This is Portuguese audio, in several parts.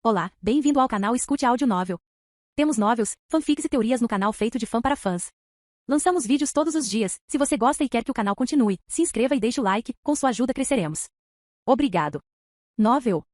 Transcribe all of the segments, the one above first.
Olá, bem-vindo ao canal Escute Áudio Novel. Temos novels, fanfics e teorias no canal feito de fã para fãs. Lançamos vídeos todos os dias. Se você gosta e quer que o canal continue, se inscreva e deixe o like, com sua ajuda cresceremos. Obrigado. Novel.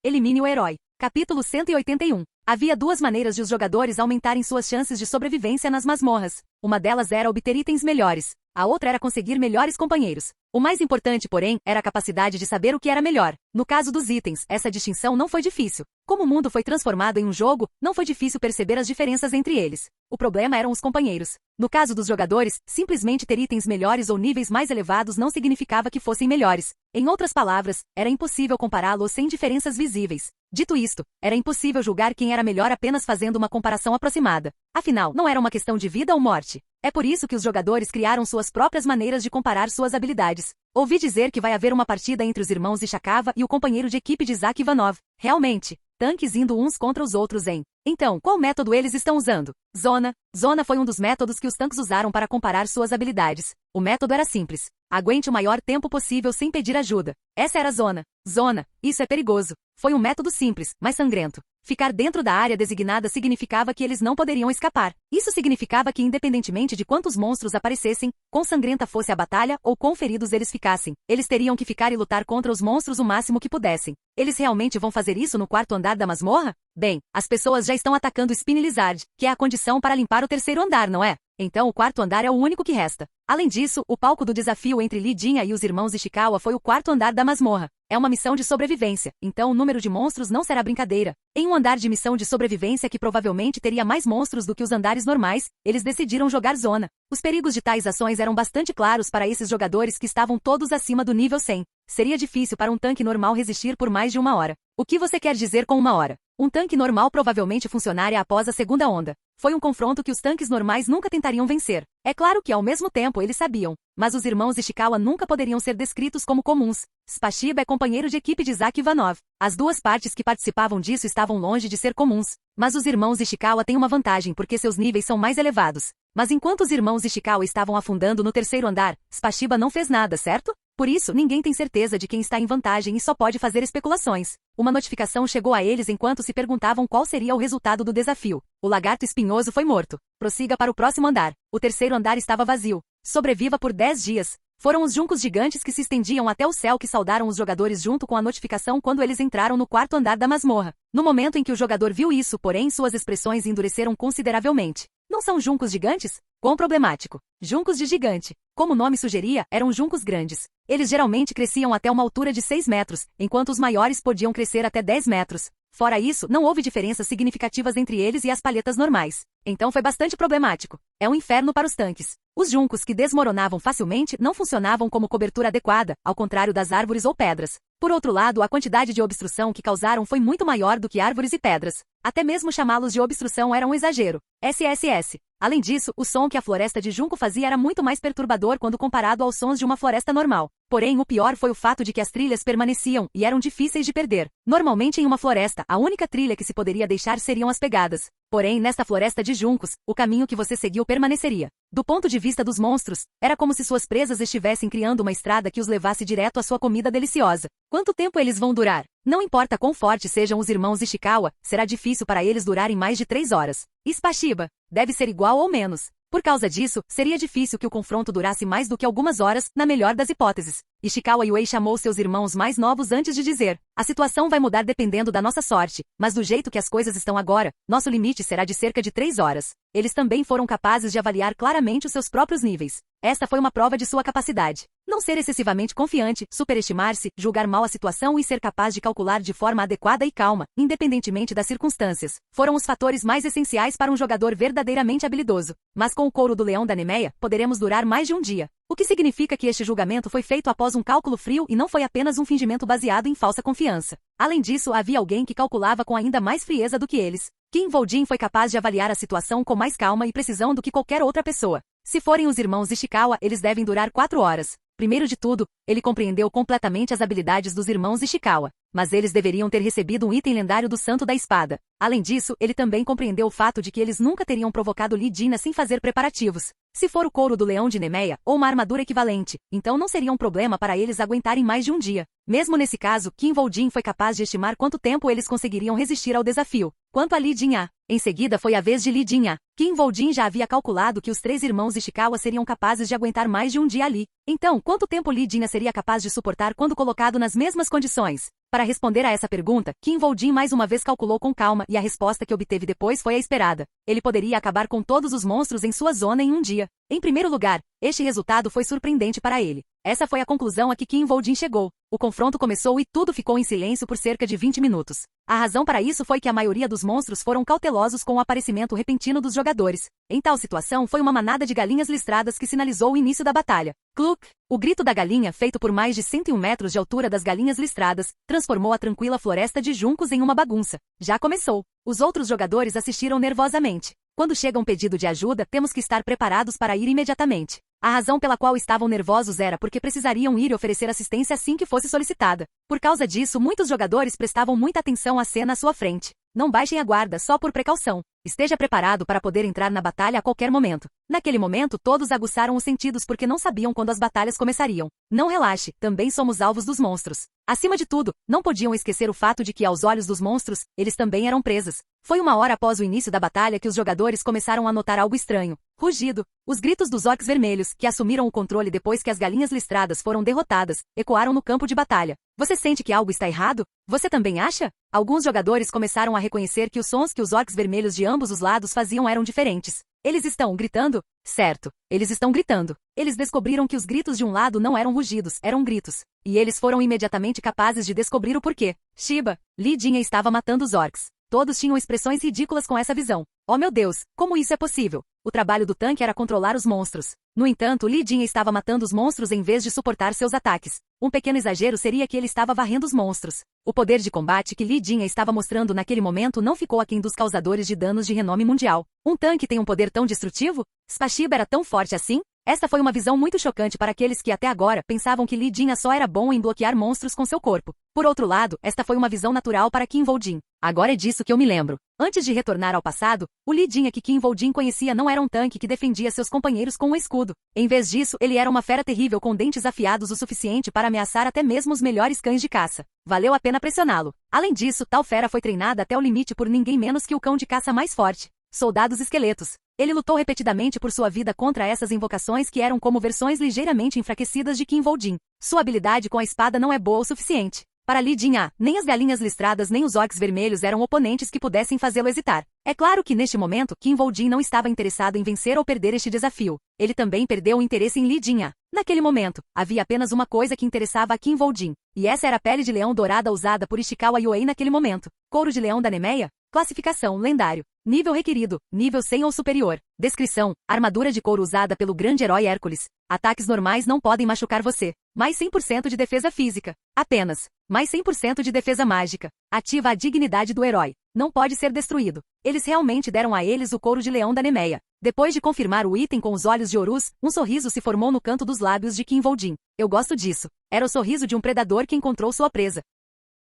Elimine o herói. Capítulo 181. Havia duas maneiras de os jogadores aumentarem suas chances de sobrevivência nas masmorras. Uma delas era obter itens melhores. A outra era conseguir melhores companheiros. O mais importante, porém, era a capacidade de saber o que era melhor. No caso dos itens, essa distinção não foi difícil. Como o mundo foi transformado em um jogo, não foi difícil perceber as diferenças entre eles. O problema eram os companheiros. No caso dos jogadores, simplesmente ter itens melhores ou níveis mais elevados não significava que fossem melhores. Em outras palavras, era impossível compará-los sem diferenças visíveis. Dito isto, era impossível julgar quem era melhor apenas fazendo uma comparação aproximada. Afinal, não era uma questão de vida ou morte. É por isso que os jogadores criaram suas próprias maneiras de comparar suas habilidades. Ouvi dizer que vai haver uma partida entre os irmãos Ishikawa e o companheiro de equipe de Isaac Ivanov. Realmente, tanques indo uns contra os outros em... Então, qual método eles estão usando? Zona. Zona foi um dos métodos que os tanques usaram para comparar suas habilidades. O método era simples. Aguente o maior tempo possível sem pedir ajuda. Essa era a zona. Zona. Isso é perigoso. Foi um método simples, mas sangrento. Ficar dentro da área designada significava que eles não poderiam escapar. Isso significava que, independentemente de quantos monstros aparecessem, quão sangrenta fosse a batalha ou quão feridos eles ficassem, eles teriam que ficar e lutar contra os monstros o máximo que pudessem. Eles realmente vão fazer isso no quarto andar da masmorra? Bem, as pessoas já estão atacando o Spin Lizard, que é a condição para limpar o terceiro andar, não é? Então o quarto andar é o único que resta. Além disso, o palco do desafio entre Lidinha e os irmãos Ishikawa foi o quarto andar da masmorra. É uma missão de sobrevivência, então o número de monstros não será brincadeira. Em um andar de missão de sobrevivência que provavelmente teria mais monstros do que os andares normais, eles decidiram jogar zona. Os perigos de tais ações eram bastante claros para esses jogadores que estavam todos acima do nível 100. Seria difícil para um tanque normal resistir por mais de uma hora. O que você quer dizer com uma hora? Um tanque normal provavelmente funcionaria após a segunda onda. Foi um confronto que os tanques normais nunca tentariam vencer. É claro que ao mesmo tempo eles sabiam, mas os irmãos Ishikawa nunca poderiam ser descritos como comuns. Spashiba é companheiro de equipe de Isaac Ivanov. As duas partes que participavam disso estavam longe de ser comuns. Mas os irmãos Ishikawa têm uma vantagem porque seus níveis são mais elevados. Mas enquanto os irmãos Ishikawa estavam afundando no terceiro andar, Spashiba não fez nada, certo? Por isso, ninguém tem certeza de quem está em vantagem e só pode fazer especulações. Uma notificação chegou a eles enquanto se perguntavam qual seria o resultado do desafio. O lagarto espinhoso foi morto. Prossiga para o próximo andar. O terceiro andar estava vazio. Sobreviva por 10 dias. Foram os juncos gigantes que se estendiam até o céu que saudaram os jogadores junto com a notificação quando eles entraram no quarto andar da masmorra. No momento em que o jogador viu isso, porém, suas expressões endureceram consideravelmente. Não são juncos gigantes? Quão problemático. Juncos de gigante. Como o nome sugeria, eram juncos grandes. Eles geralmente cresciam até uma altura de 6 metros, enquanto os maiores podiam crescer até 10 metros. Fora isso, não houve diferenças significativas entre eles e as palhetas normais. Então foi bastante problemático. É um inferno para os tanques. Os juncos que desmoronavam facilmente não funcionavam como cobertura adequada, ao contrário das árvores ou pedras. Por outro lado, a quantidade de obstrução que causaram foi muito maior do que árvores e pedras. Até mesmo chamá-los de obstrução era um exagero. SSS. Além disso, o som que a floresta de junco fazia era muito mais perturbador quando comparado aos sons de uma floresta normal. Porém, o pior foi o fato de que as trilhas permaneciam e eram difíceis de perder. Normalmente em uma floresta, a única trilha que se poderia deixar seriam as pegadas. Porém, nesta floresta de juncos, o caminho que você seguiu permaneceria. Do ponto de vista dos monstros, era como se suas presas estivessem criando uma estrada que os levasse direto à sua comida deliciosa. Quanto tempo eles vão durar? Não importa quão fortes sejam os irmãos Ishikawa, será difícil para eles durarem mais de 3 horas. Spashiba deve ser igual ou menos. Por causa disso, seria difícil que o confronto durasse mais do que algumas horas, na melhor das hipóteses. Ishikawa Yuei chamou seus irmãos mais novos antes de dizer: a situação vai mudar dependendo da nossa sorte, mas do jeito que as coisas estão agora, nosso limite será de cerca de 3 horas. Eles também foram capazes de avaliar claramente os seus próprios níveis. Esta foi uma prova de sua capacidade. Não ser excessivamente confiante, superestimar-se, julgar mal a situação e ser capaz de calcular de forma adequada e calma, independentemente das circunstâncias, foram os fatores mais essenciais para um jogador verdadeiramente habilidoso. Mas com o couro do leão da Nemeia, poderemos durar mais de um dia. O que significa que este julgamento foi feito após um cálculo frio e não foi apenas um fingimento baseado em falsa confiança. Além disso, havia alguém que calculava com ainda mais frieza do que eles. Kim Voldin foi capaz de avaliar a situação com mais calma e precisão do que qualquer outra pessoa. Se forem os irmãos Ishikawa, eles devem durar 4 horas. Primeiro de tudo, ele compreendeu completamente as habilidades dos irmãos Ishikawa, mas eles deveriam ter recebido um item lendário do Santo da Espada. Além disso, ele também compreendeu o fato de que eles nunca teriam provocado Lidina sem fazer preparativos. Se for o couro do leão de Nemeia, ou uma armadura equivalente, então não seria um problema para eles aguentarem mais de um dia. Mesmo nesse caso, Kim Voljin foi capaz de estimar quanto tempo eles conseguiriam resistir ao desafio. Quanto a Li Jin-ah, em seguida foi a vez de Li Jin-ah. Kim Voljin já havia calculado que os 3 irmãos Ishikawa seriam capazes de aguentar mais de um dia ali. Então, quanto tempo Li Jin-ah seria capaz de suportar quando colocado nas mesmas condições? Para responder a essa pergunta, Kim Voljin mais uma vez calculou com calma e a resposta que obteve depois foi a esperada. Ele poderia acabar com todos os monstros em sua zona em um dia. Em primeiro lugar, este resultado foi surpreendente para ele. Essa foi a conclusão a que Kim Voljin chegou. O confronto começou e tudo ficou em silêncio por cerca de 20 minutos. A razão para isso foi que a maioria dos monstros foram cautelosos com o aparecimento repentino dos jogadores. Em tal situação foi uma manada de galinhas listradas que sinalizou o início da batalha. Cluck! O grito da galinha, feito por mais de 101 metros de altura das galinhas listradas, transformou a tranquila floresta de juncos em uma bagunça. Já começou. Os outros jogadores assistiram nervosamente. Quando chega um pedido de ajuda, temos que estar preparados para ir imediatamente. A razão pela qual estavam nervosos era porque precisariam ir e oferecer assistência assim que fosse solicitada. Por causa disso, muitos jogadores prestavam muita atenção à cena à sua frente. Não baixem a guarda só por precaução. Esteja preparado para poder entrar na batalha a qualquer momento. Naquele momento, todos aguçaram os sentidos porque não sabiam quando as batalhas começariam. Não relaxe, também somos alvos dos monstros. Acima de tudo, não podiam esquecer o fato de que, aos olhos dos monstros, eles também eram presas. Foi uma hora após o início da batalha que os jogadores começaram a notar algo estranho. Rugido. Os gritos dos orcs vermelhos, que assumiram o controle depois que as galinhas listradas foram derrotadas, ecoaram no campo de batalha. Você sente que algo está errado? Você também acha? Alguns jogadores começaram a reconhecer que os sons que os orcs vermelhos de ambos os lados faziam eram diferentes. Eles estão gritando? Certo, eles estão gritando. Eles descobriram que os gritos de um lado não eram rugidos, eram gritos. E eles foram imediatamente capazes de descobrir o porquê. Shiba, Li Jin estava matando os orcs. Todos tinham expressões ridículas com essa visão. Oh meu Deus, como isso é possível? O trabalho do tanque era controlar os monstros. No entanto, Li Jin estava matando os monstros em vez de suportar seus ataques. Um pequeno exagero seria que ele estava varrendo os monstros. O poder de combate que Li Jin estava mostrando naquele momento não ficou aquém dos causadores de danos de renome mundial. Um tanque tem um poder tão destrutivo? Spashiba era tão forte assim? Esta foi uma visão muito chocante para aqueles que até agora pensavam que Li Jin só era bom em bloquear monstros com seu corpo. Por outro lado, esta foi uma visão natural para Kim Voljin. Agora é disso que eu me lembro. Antes de retornar ao passado, o Li Jin que Kim Voljin conhecia não era um tanque que defendia seus companheiros com um escudo. Em vez disso, ele era uma fera terrível com dentes afiados o suficiente para ameaçar até mesmo os melhores cães de caça. Valeu a pena pressioná-lo. Além disso, tal fera foi treinada até o limite por ninguém menos que o cão de caça mais forte. Soldados esqueletos. Ele lutou repetidamente por sua vida contra essas invocações que eram como versões ligeiramente enfraquecidas de Kim Voljin. Sua habilidade com a espada não é boa o suficiente. Para Li Jin, nem as galinhas listradas nem os orcs vermelhos eram oponentes que pudessem fazê-lo hesitar. É claro que neste momento, Kim Voljin não estava interessado em vencer ou perder este desafio. Ele também perdeu o interesse em Li Jin. Naquele momento, havia apenas uma coisa que interessava a Kim Voljin. E essa era a pele de leão dourada usada por Ishikawa Yoei naquele momento. Couro de leão da Nemeia? Classificação, lendário. Nível requerido, nível 100 ou superior. Descrição, armadura de couro usada pelo grande herói Hércules. Ataques normais não podem machucar você. Mais 100% de defesa física. Apenas. Mais 100% de defesa mágica. Ativa a dignidade do herói. Não pode ser destruído. Eles realmente deram a eles o couro de leão da Nemeia. Depois de confirmar o item com os olhos de Horus, um sorriso se formou no canto dos lábios de Kim Voljin. Eu gosto disso. Era o sorriso de um predador que encontrou sua presa.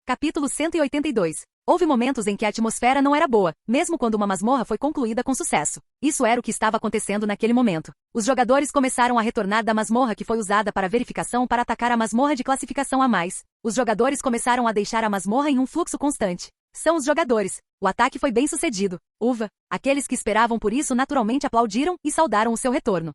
Capítulo 182. Houve momentos em que a atmosfera não era boa, mesmo quando uma masmorra foi concluída com sucesso. Isso era o que estava acontecendo naquele momento. Os jogadores começaram a retornar da masmorra que foi usada para verificação para atacar a masmorra de classificação a mais. Os jogadores começaram a deixar a masmorra em um fluxo constante. São os jogadores. O ataque foi bem sucedido. Uva. Aqueles que esperavam por isso naturalmente aplaudiram e saudaram o seu retorno.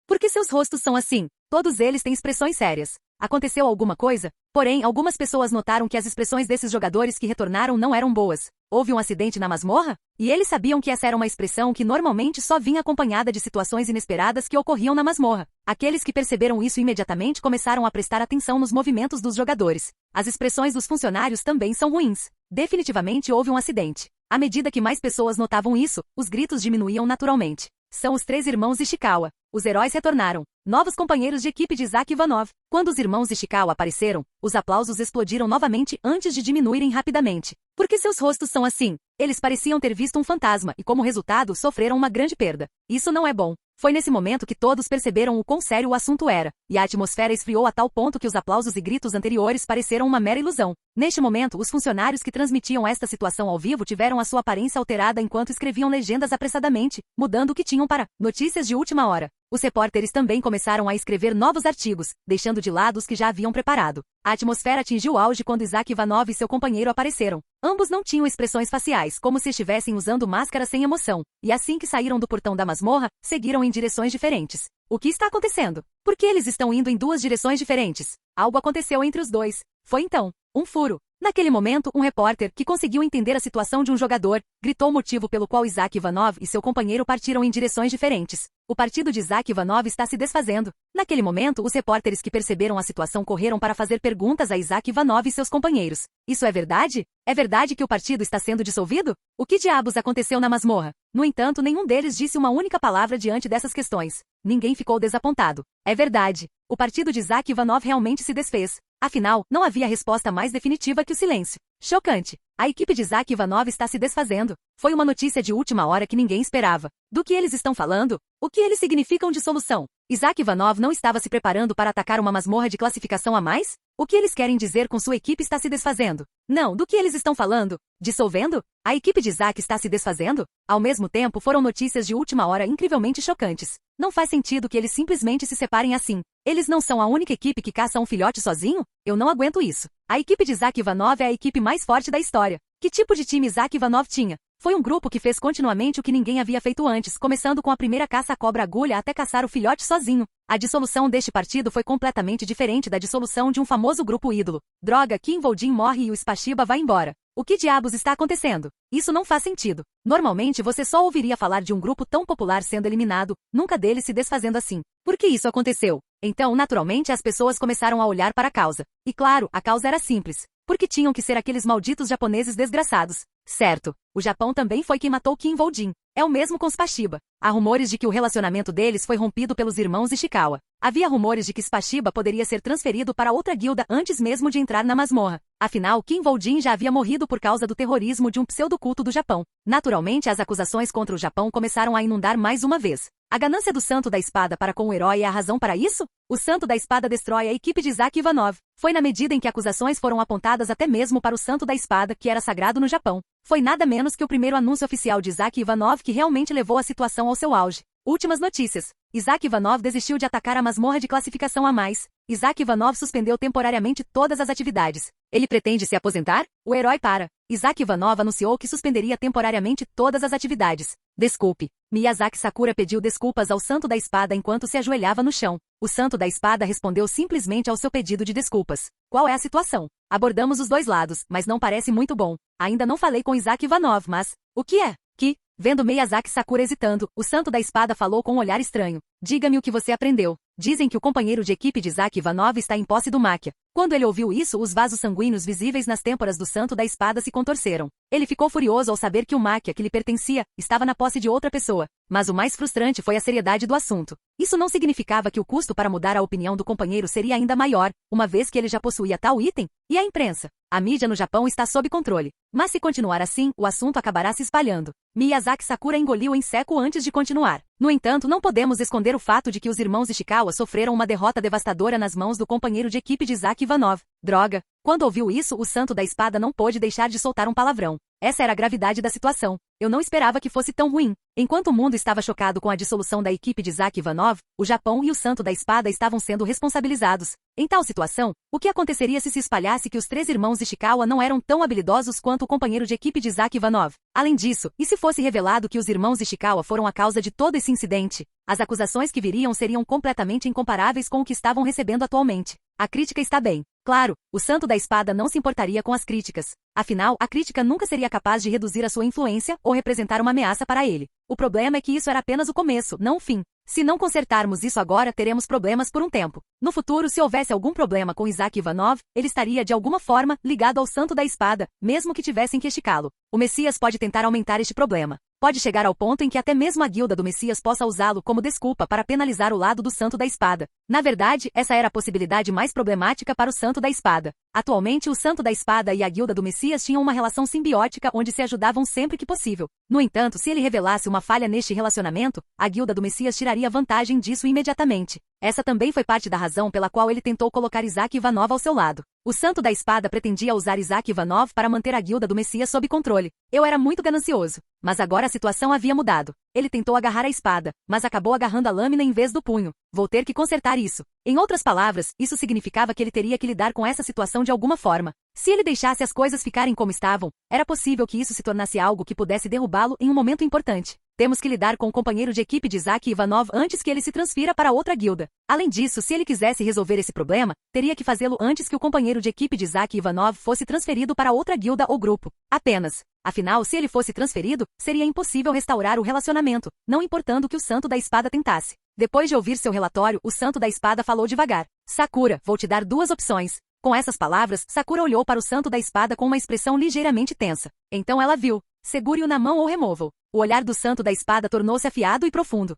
Por que seus rostos são assim? Todos eles têm expressões sérias. Aconteceu alguma coisa? Porém, algumas pessoas notaram que as expressões desses jogadores que retornaram não eram boas. Houve um acidente na masmorra? E eles sabiam que essa era uma expressão que normalmente só vinha acompanhada de situações inesperadas que ocorriam na masmorra. Aqueles que perceberam isso imediatamente começaram a prestar atenção nos movimentos dos jogadores. As expressões dos funcionários também são ruins. Definitivamente houve um acidente. À medida que mais pessoas notavam isso, os gritos diminuíam naturalmente. São os 3 irmãos Ishikawa. Os heróis retornaram. Novos companheiros de equipe de Isaac Ivanov. Quando os irmãos Ishikawa apareceram, os aplausos explodiram novamente antes de diminuírem rapidamente. Por que seus rostos são assim? Eles pareciam ter visto um fantasma e, como resultado, sofreram uma grande perda. Isso não é bom. Foi nesse momento que todos perceberam o quão sério o assunto era, e a atmosfera esfriou a tal ponto que os aplausos e gritos anteriores pareceram uma mera ilusão. Neste momento, os funcionários que transmitiam esta situação ao vivo tiveram a sua aparência alterada enquanto escreviam legendas apressadamente, mudando o que tinham para notícias de última hora. Os repórteres também começaram a escrever novos artigos, deixando de lado os que já haviam preparado. A atmosfera atingiu o auge quando Isaac Ivanov e seu companheiro apareceram. Ambos não tinham expressões faciais, como se estivessem usando máscaras sem emoção, e assim que saíram do portão da masmorra, seguiram em direções diferentes. O que está acontecendo? Por que eles estão indo em duas direções diferentes? Algo aconteceu entre os dois. Foi então um furo. Naquele momento, um repórter, que conseguiu entender a situação de um jogador, gritou o motivo pelo qual Isaac Ivanov e seu companheiro partiram em direções diferentes. O partido de Isaac Ivanov está se desfazendo. Naquele momento, os repórteres que perceberam a situação correram para fazer perguntas a Isaac Ivanov e seus companheiros. Isso é verdade? É verdade que o partido está sendo dissolvido? O que diabos aconteceu na masmorra? No entanto, nenhum deles disse uma única palavra diante dessas questões. Ninguém ficou desapontado. É verdade. O partido de Isaac Ivanov realmente se desfez. Afinal, não havia resposta mais definitiva que o silêncio. Chocante. A equipe de Isaac Ivanov está se desfazendo. Foi uma notícia de última hora que ninguém esperava. Do que eles estão falando? O que eles significam de solução? Isaac Ivanov não estava se preparando para atacar uma masmorra de classificação a mais? O que eles querem dizer com sua equipe está se desfazendo? Não, do que eles estão falando? Dissolvendo? A equipe de Isaac está se desfazendo? Ao mesmo tempo, foram notícias de última hora incrivelmente chocantes. Não faz sentido que eles simplesmente se separem assim. Eles não são a única equipe que caça um filhote sozinho? Eu não aguento isso. A equipe de Isaac Ivanov é a equipe mais forte da história. Que tipo de time Isaac Ivanov tinha? Foi um grupo que fez continuamente o que ninguém havia feito antes, começando com a primeira caça à cobra-agulha até caçar o filhote sozinho. A dissolução deste partido foi completamente diferente da dissolução de um famoso grupo ídolo. Droga, Kim Voldin morre e o Spasiba vai embora. O que diabos está acontecendo? Isso não faz sentido. Normalmente você só ouviria falar de um grupo tão popular sendo eliminado, nunca dele se desfazendo assim. Por que isso aconteceu? Então, naturalmente, as pessoas começaram a olhar para a causa. E claro, a causa era simples. Porque tinham que ser aqueles malditos japoneses desgraçados. Certo. O Japão também foi quem matou Kim Voldin. É o mesmo com Spasiba. Há rumores de que o relacionamento deles foi rompido pelos irmãos Ishikawa. Havia rumores de que Spasiba poderia ser transferido para outra guilda antes mesmo de entrar na masmorra. Afinal, Kim Voldin já havia morrido por causa do terrorismo de um pseudoculto do Japão. Naturalmente, as acusações contra o Japão começaram a inundar mais uma vez. A ganância do Santo da Espada para com o herói é a razão para isso? O Santo da Espada destrói a equipe de Isaac Ivanov. Foi na medida em que acusações foram apontadas até mesmo para o Santo da Espada, que era sagrado no Japão. Foi nada menos que o primeiro anúncio oficial de Isaac Ivanov que realmente levou a situação ao seu auge. Últimas notícias. Isaac Ivanov desistiu de atacar a masmorra de classificação a mais. Isaac Ivanov suspendeu temporariamente todas as atividades. Ele pretende se aposentar? O herói para. Isaac Ivanov anunciou que suspenderia temporariamente todas as atividades. Desculpe. Miyazaki Sakura pediu desculpas ao Santo da Espada enquanto se ajoelhava no chão. O Santo da Espada respondeu simplesmente ao seu pedido de desculpas. Qual é a situação? Abordamos os dois lados, mas não parece muito bom. Ainda não falei com Isaac Ivanov, mas... O que é? Que... Vendo Miyazaki Sakura hesitando, o Santo da Espada falou com um olhar estranho. Diga-me o que você aprendeu. Dizem que o companheiro de equipe de Isaac Ivanov está em posse do Maquia. Quando ele ouviu isso, os vasos sanguíneos visíveis nas têmporas do Santo da Espada se contorceram. Ele ficou furioso ao saber que o Maquia, que lhe pertencia, estava na posse de outra pessoa. Mas o mais frustrante foi a seriedade do assunto. Isso não significava que o custo para mudar a opinião do companheiro seria ainda maior, uma vez que ele já possuía tal item. E a imprensa? A mídia no Japão está sob controle. Mas se continuar assim, o assunto acabará se espalhando. Miyazaki Sakura engoliu em seco antes de continuar. No entanto, não podemos esconder o fato de que os irmãos Ishikawa sofreram uma derrota devastadora nas mãos do companheiro de equipe de Isaac Ivanov. Droga! Quando ouviu isso, o Santo da Espada não pôde deixar de soltar um palavrão. Essa era a gravidade da situação. Eu não esperava que fosse tão ruim. Enquanto o mundo estava chocado com a dissolução da equipe de Isaac Ivanov, o Japão e o Santo da Espada estavam sendo responsabilizados. Em tal situação, o que aconteceria se espalhasse que os três irmãos Ishikawa não eram tão habilidosos quanto o companheiro de equipe de Isaac Ivanov? Além disso, e se fosse revelado que os irmãos Ishikawa foram a causa de todo esse incidente? As acusações que viriam seriam completamente incomparáveis com o que estavam recebendo atualmente. A crítica está bem. Claro, o Santo da Espada não se importaria com as críticas. Afinal, a crítica nunca seria capaz de reduzir a sua influência ou representar uma ameaça para ele. O problema é que isso era apenas o começo, não o fim. Se não consertarmos isso agora, teremos problemas por um tempo. No futuro, se houvesse algum problema com Isaac Ivanov, ele estaria de alguma forma ligado ao Santo da Espada, mesmo que tivessem que esticá-lo. O Messias pode tentar aumentar este problema. Pode chegar ao ponto em que até mesmo a guilda do Messias possa usá-lo como desculpa para penalizar o lado do Santo da Espada. Na verdade, essa era a possibilidade mais problemática para o Santo da Espada. Atualmente, o Santo da Espada e a guilda do Messias tinham uma relação simbiótica onde se ajudavam sempre que possível. No entanto, se ele revelasse uma falha neste relacionamento, a guilda do Messias tiraria vantagem disso imediatamente. Essa também foi parte da razão pela qual ele tentou colocar Isaac Ivanov ao seu lado. O Santo da Espada pretendia usar Isaac Ivanov para manter a guilda do Messias sob controle. Eu era muito ganancioso. Mas agora a situação havia mudado. Ele tentou agarrar a espada, mas acabou agarrando a lâmina em vez do punho. Vou ter que consertar isso. Em outras palavras, isso significava que ele teria que lidar com essa situação de alguma forma. Se ele deixasse as coisas ficarem como estavam, era possível que isso se tornasse algo que pudesse derrubá-lo em um momento importante. Temos que lidar com o companheiro de equipe de Isaac Ivanov antes que ele se transfira para outra guilda. Além disso, se ele quisesse resolver esse problema, teria que fazê-lo antes que o companheiro de equipe de Isaac Ivanov fosse transferido para outra guilda ou grupo. Apenas. Afinal, se ele fosse transferido, seria impossível restaurar o relacionamento, não importando o que o Santo da Espada tentasse. Depois de ouvir seu relatório, o Santo da Espada falou devagar. Sakura, vou te dar duas opções. Com essas palavras, Sakura olhou para o Santo da Espada com uma expressão ligeiramente tensa. Então ela viu. Segure-o na mão ou remova-o. O olhar do Santo da Espada tornou-se afiado e profundo.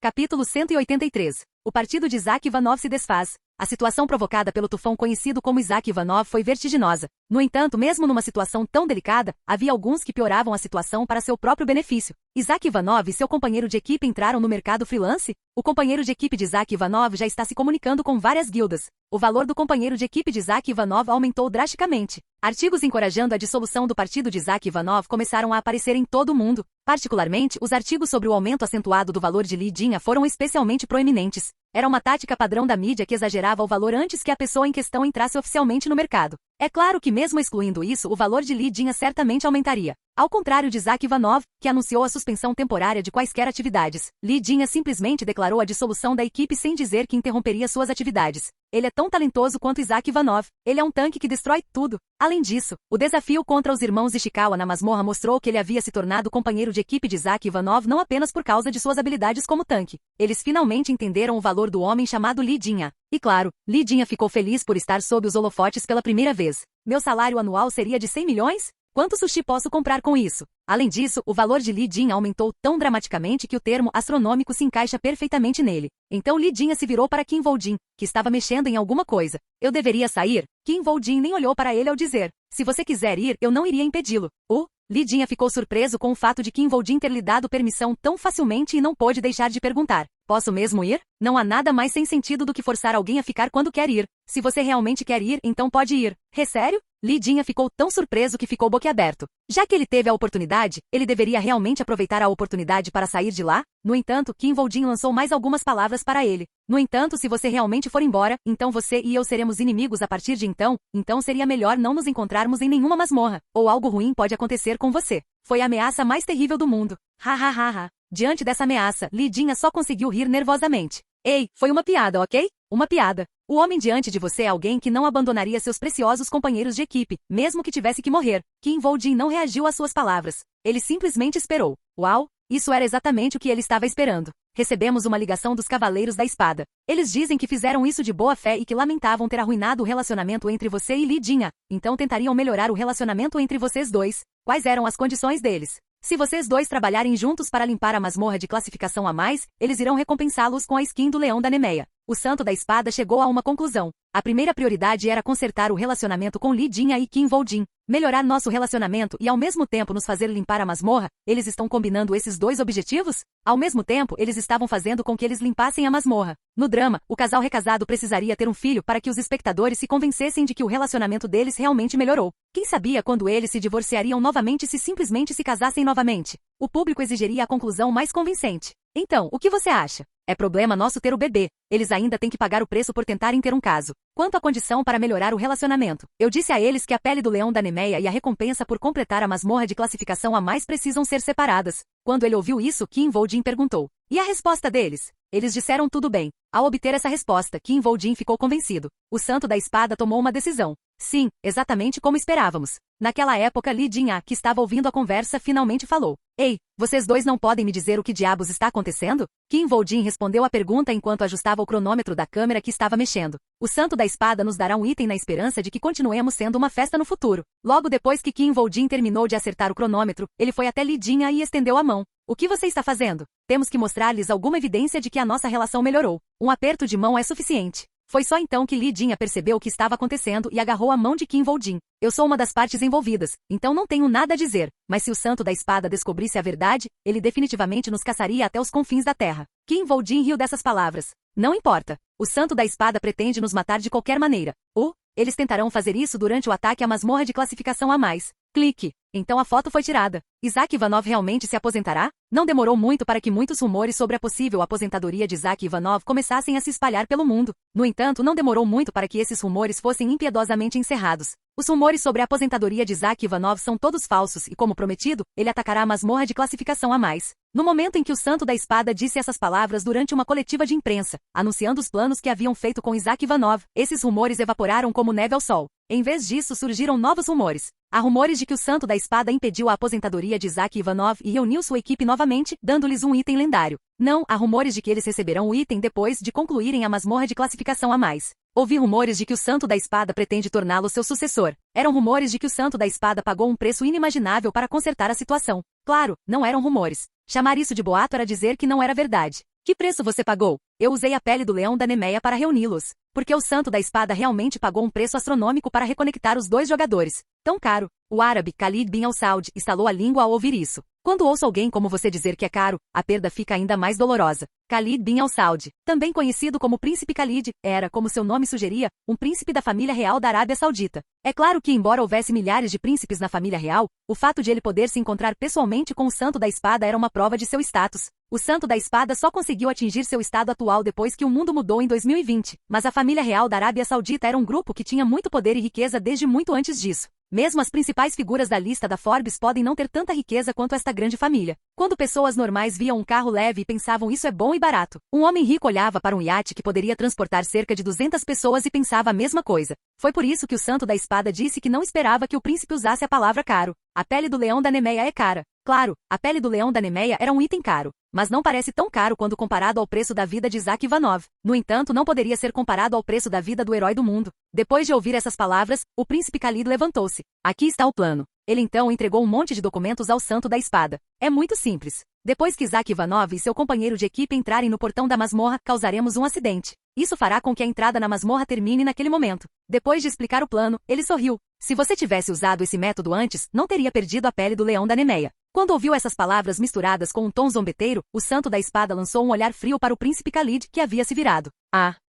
Capítulo 183. O partido de Isaac Ivanov se desfaz. A situação provocada pelo tufão conhecido como Isaac Ivanov foi vertiginosa. No entanto, mesmo numa situação tão delicada, havia alguns que pioravam a situação para seu próprio benefício. Isaac Ivanov e seu companheiro de equipe entraram no mercado freelance? O companheiro de equipe de Isaac Ivanov já está se comunicando com várias guildas. O valor do companheiro de equipe de Isaac Ivanov aumentou drasticamente. Artigos encorajando a dissolução do partido de Isaac Ivanov começaram a aparecer em todo o mundo. Particularmente, os artigos sobre o aumento acentuado do valor de Li Jinha foram especialmente proeminentes. Era uma tática padrão da mídia que exagerava o valor antes que a pessoa em questão entrasse oficialmente no mercado. É claro que mesmo excluindo isso, o valor de Li Jinha certamente aumentaria. Ao contrário de Isaac Ivanov, que anunciou a suspensão temporária de quaisquer atividades, Li Jinha simplesmente declarou a dissolução da equipe sem dizer que interromperia suas atividades. Ele é tão talentoso quanto Isaac Ivanov. Ele é um tanque que destrói tudo. Além disso, o desafio contra os irmãos Ishikawa na masmorra mostrou que ele havia se tornado companheiro de equipe de Isaac Ivanov não apenas por causa de suas habilidades como tanque. Eles finalmente entenderam o valor do homem chamado Li Jinha. E claro, Li Jinha ficou feliz por estar sob os holofotes pela primeira vez. Meu salário anual seria de 100 milhões? Quanto sushi posso comprar com isso? Além disso, o valor de Li Jinha aumentou tão dramaticamente que o termo astronômico se encaixa perfeitamente nele. Então Li Jinha se virou para Kim Voljin, que estava mexendo em alguma coisa. Eu deveria sair? Kim Voljin nem olhou para ele ao dizer. Se você quiser ir, eu não iria impedi-lo. Li Jinha ficou surpreso com o fato de Kim Voljin ter lhe dado permissão tão facilmente e não pôde deixar de perguntar. Posso mesmo ir? Não há nada mais sem sentido do que forçar alguém a ficar quando quer ir. Se você realmente quer ir, então pode ir. Sério? Li Jinha ficou tão surpreso que ficou boquiaberto. Já que ele teve a oportunidade, ele deveria realmente aproveitar a oportunidade para sair de lá? No entanto, Kim Voljin lançou mais algumas palavras para ele. No entanto, se você realmente for embora, então você e eu seremos inimigos a partir de então seria melhor não nos encontrarmos em nenhuma masmorra, ou algo ruim pode acontecer com você. Foi a ameaça mais terrível do mundo. Ha. Diante dessa ameaça, Li Jinha só conseguiu rir nervosamente. Ei, foi uma piada, ok? Uma piada. O homem diante de você é alguém que não abandonaria seus preciosos companheiros de equipe, mesmo que tivesse que morrer. Kim Voljin não reagiu às suas palavras. Ele simplesmente esperou. Uau! Isso era exatamente o que ele estava esperando. Recebemos uma ligação dos Cavaleiros da Espada. Eles dizem que fizeram isso de boa fé e que lamentavam ter arruinado o relacionamento entre você e Li Jinha. Então tentariam melhorar o relacionamento entre vocês dois. Quais eram as condições deles? Se vocês dois trabalharem juntos para limpar a masmorra de classificação a mais, eles irão recompensá-los com a skin do Leão da Nemeia. O Santo da Espada chegou a uma conclusão. A primeira prioridade era consertar o relacionamento com Li Jinha e Kim Voljin. Melhorar nosso relacionamento e ao mesmo tempo nos fazer limpar a masmorra. Eles estão combinando esses dois objetivos? Ao mesmo tempo, eles estavam fazendo com que eles limpassem a masmorra. No drama, o casal recasado precisaria ter um filho para que os espectadores se convencessem de que o relacionamento deles realmente melhorou. Quem sabia quando eles se divorciariam novamente se simplesmente se casassem novamente? O público exigiria a conclusão mais convincente. Então, o que você acha? É problema nosso ter o bebê. Eles ainda têm que pagar o preço por tentarem ter um caso. Quanto à condição para melhorar o relacionamento, eu disse a eles que a pele do Leão da Nemeia e a recompensa por completar a masmorra de classificação a mais precisam ser separadas. Quando ele ouviu isso, Kim Voljin perguntou. E a resposta deles? Eles disseram tudo bem. Ao obter essa resposta, Kim Voljin ficou convencido. O Santo da Espada tomou uma decisão. Sim, exatamente como esperávamos. Naquela época, Li Jinha, que estava ouvindo a conversa, finalmente falou. Ei, vocês dois não podem me dizer o que diabos está acontecendo? Kim Voljin respondeu a pergunta enquanto ajustava o cronômetro da câmera que estava mexendo. O Santo da Espada nos dará um item na esperança de que continuemos sendo uma festa no futuro. Logo depois que Kim Voljin terminou de acertar o cronômetro, ele foi até Li Jinha e estendeu a mão. O que você está fazendo? Temos que mostrar-lhes alguma evidência de que a nossa relação melhorou. Um aperto de mão é suficiente. Foi só então que Li Jinha percebeu o que estava acontecendo e agarrou a mão de Kim Voljin. Eu sou uma das partes envolvidas, então não tenho nada a dizer, mas se o Santo da Espada descobrisse a verdade, ele definitivamente nos caçaria até os confins da terra. Kim Voljin riu dessas palavras. Não importa. O Santo da Espada pretende nos matar de qualquer maneira. Eles tentarão fazer isso durante o ataque à masmorra de classificação a mais. Clique. Então a foto foi tirada. Isaac Ivanov realmente se aposentará? Não demorou muito para que muitos rumores sobre a possível aposentadoria de Isaac Ivanov começassem a se espalhar pelo mundo. No entanto, não demorou muito para que esses rumores fossem impiedosamente encerrados. Os rumores sobre a aposentadoria de Isaac Ivanov são todos falsos e, como prometido, ele atacará a masmorra de classificação a mais. No momento em que o Santo da Espada disse essas palavras durante uma coletiva de imprensa, anunciando os planos que haviam feito com Isaac Ivanov, esses rumores evaporaram como neve ao sol. Em vez disso, surgiram novos rumores. Há rumores de que o Santo da Espada impediu a aposentadoria de Isaac Ivanov e reuniu sua equipe novamente, dando-lhes um item lendário. Não, há rumores de que eles receberão o item depois de concluírem a masmorra de classificação a mais. Ouvi rumores de que o Santo da Espada pretende torná-lo seu sucessor. Eram rumores de que o Santo da Espada pagou um preço inimaginável para consertar a situação. Claro, não eram rumores. Chamar isso de boato era dizer que não era verdade. Que preço você pagou? Eu usei a pele do leão da Nemeia para reuni-los. Porque o Santo da Espada realmente pagou um preço astronômico para reconectar os dois jogadores. Tão caro. O árabe, Khalid bin al-Saud, estalou a língua ao ouvir isso. Quando ouço alguém como você dizer que é caro, a perda fica ainda mais dolorosa. Khalid bin al-Saud, também conhecido como Príncipe Khalid, era, como seu nome sugeria, um príncipe da família real da Arábia Saudita. É claro que, embora houvesse milhares de príncipes na família real, o fato de ele poder se encontrar pessoalmente com o Santo da Espada era uma prova de seu status. O Santo da Espada só conseguiu atingir seu estado atual depois que o mundo mudou em 2020, mas a família real da Arábia Saudita era um grupo que tinha muito poder e riqueza desde muito antes disso. Mesmo as principais figuras da lista da Forbes podem não ter tanta riqueza quanto esta grande família. Quando pessoas normais viam um carro leve e pensavam isso é bom e barato, um homem rico olhava para um iate que poderia transportar cerca de 200 pessoas e pensava a mesma coisa. Foi por isso que o Santo da Espada disse que não esperava que o príncipe usasse a palavra caro. A pele do leão da Nemeia é cara. Claro, a pele do leão da Nemeia era um item caro, mas não parece tão caro quando comparado ao preço da vida de Isaac Ivanov. No entanto, não poderia ser comparado ao preço da vida do herói do mundo. Depois de ouvir essas palavras, o príncipe Khalid levantou-se. Aqui está o plano. Ele então entregou um monte de documentos ao Santo da Espada. É muito simples. Depois que Isaac Ivanov e seu companheiro de equipe entrarem no portão da masmorra, causaremos um acidente. Isso fará com que a entrada na masmorra termine naquele momento. Depois de explicar o plano, ele sorriu. Se você tivesse usado esse método antes, não teria perdido a pele do leão da Nemeia. Quando ouviu essas palavras misturadas com um tom zombeteiro, o Santo da Espada lançou um olhar frio para o príncipe Khalid, que havia se virado.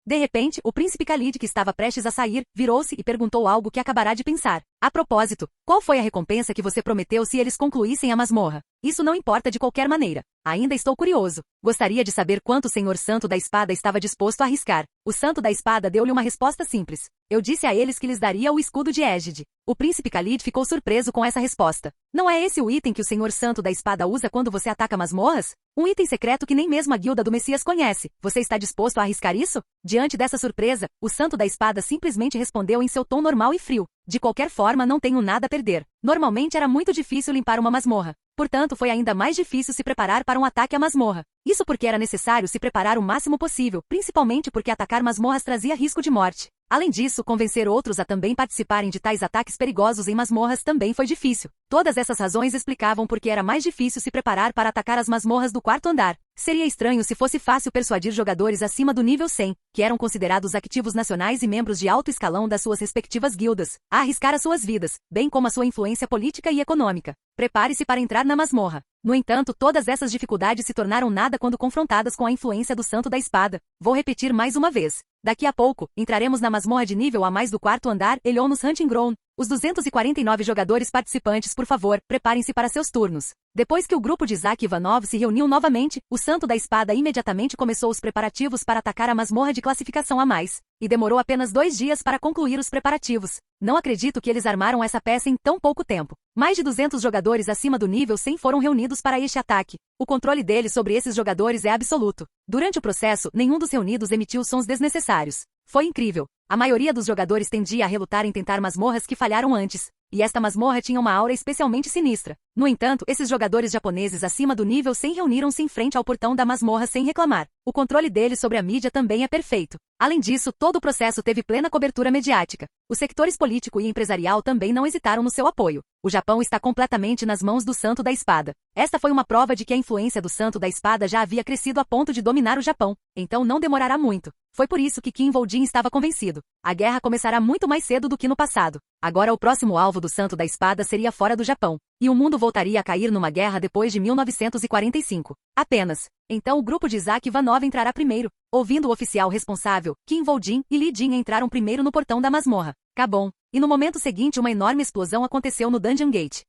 De repente, o príncipe Khalid, que estava prestes a sair, virou-se e perguntou algo que acabará de pensar. A propósito, qual foi a recompensa que você prometeu se eles concluíssem a masmorra? Isso não importa de qualquer maneira. Ainda estou curioso. Gostaria de saber quanto o Senhor Santo da Espada estava disposto a arriscar. O Santo da Espada deu-lhe uma resposta simples. Eu disse a eles que lhes daria o escudo de Égide. O príncipe Khalid ficou surpreso com essa resposta. Não é esse o item que o Senhor Santo da Espada usa quando você ataca masmorras? Um item secreto que nem mesmo a guilda do Messias conhece. Você está disposto a arriscar isso? Diante dessa surpresa, o Santo da Espada simplesmente respondeu em seu tom normal e frio. De qualquer forma, não tenho nada a perder. Normalmente era muito difícil limpar uma masmorra. Portanto, foi ainda mais difícil se preparar para um ataque à masmorra. Isso porque era necessário se preparar o máximo possível, principalmente porque atacar masmorras trazia risco de morte. Além disso, convencer outros a também participarem de tais ataques perigosos em masmorras também foi difícil. Todas essas razões explicavam por que era mais difícil se preparar para atacar as masmorras do quarto andar. Seria estranho se fosse fácil persuadir jogadores acima do nível 100, que eram considerados ativos nacionais e membros de alto escalão das suas respectivas guildas, a arriscar as suas vidas, bem como a sua influência política e econômica. Prepare-se para entrar na masmorra. No entanto, todas essas dificuldades se tornaram nada quando confrontadas com a influência do Santo da Espada. Vou repetir mais uma vez. Daqui a pouco, entraremos na masmorra de nível a mais do quarto andar, Elionos Hunting Ground. Os 249 jogadores participantes, por favor, preparem-se para seus turnos. Depois que o grupo de Isaac Ivanov se reuniu novamente, o Santo da Espada imediatamente começou os preparativos para atacar a masmorra de classificação a mais. E demorou apenas 2 dias para concluir os preparativos. Não acredito que eles armaram essa peça em tão pouco tempo. Mais de 200 jogadores acima do nível 100 foram reunidos para este ataque. O controle deles sobre esses jogadores é absoluto. Durante o processo, nenhum dos reunidos emitiu sons desnecessários. Foi incrível. A maioria dos jogadores tendia a relutar em tentar masmorras que falharam antes. E esta masmorra tinha uma aura especialmente sinistra. No entanto, esses jogadores japoneses acima do nível 100 reuniram-se em frente ao portão da masmorra sem reclamar. O controle deles sobre a mídia também é perfeito. Além disso, todo o processo teve plena cobertura mediática. Os sectores político e empresarial também não hesitaram no seu apoio. O Japão está completamente nas mãos do Santo da Espada. Esta foi uma prova de que a influência do Santo da Espada já havia crescido a ponto de dominar o Japão. Então não demorará muito. Foi por isso que Kim Vol-jin estava convencido. A guerra começará muito mais cedo do que no passado. Agora o próximo alvo do Santo da Espada seria fora do Japão. E o mundo voltaria a cair numa guerra depois de 1945. Apenas. Então o grupo de Isaac Ivanov entrará primeiro. Ouvindo o oficial responsável, Kim Vol-jin e Li Jin entraram primeiro no portão da masmorra. Cabum. E no momento seguinte uma enorme explosão aconteceu no Dungeon Gate.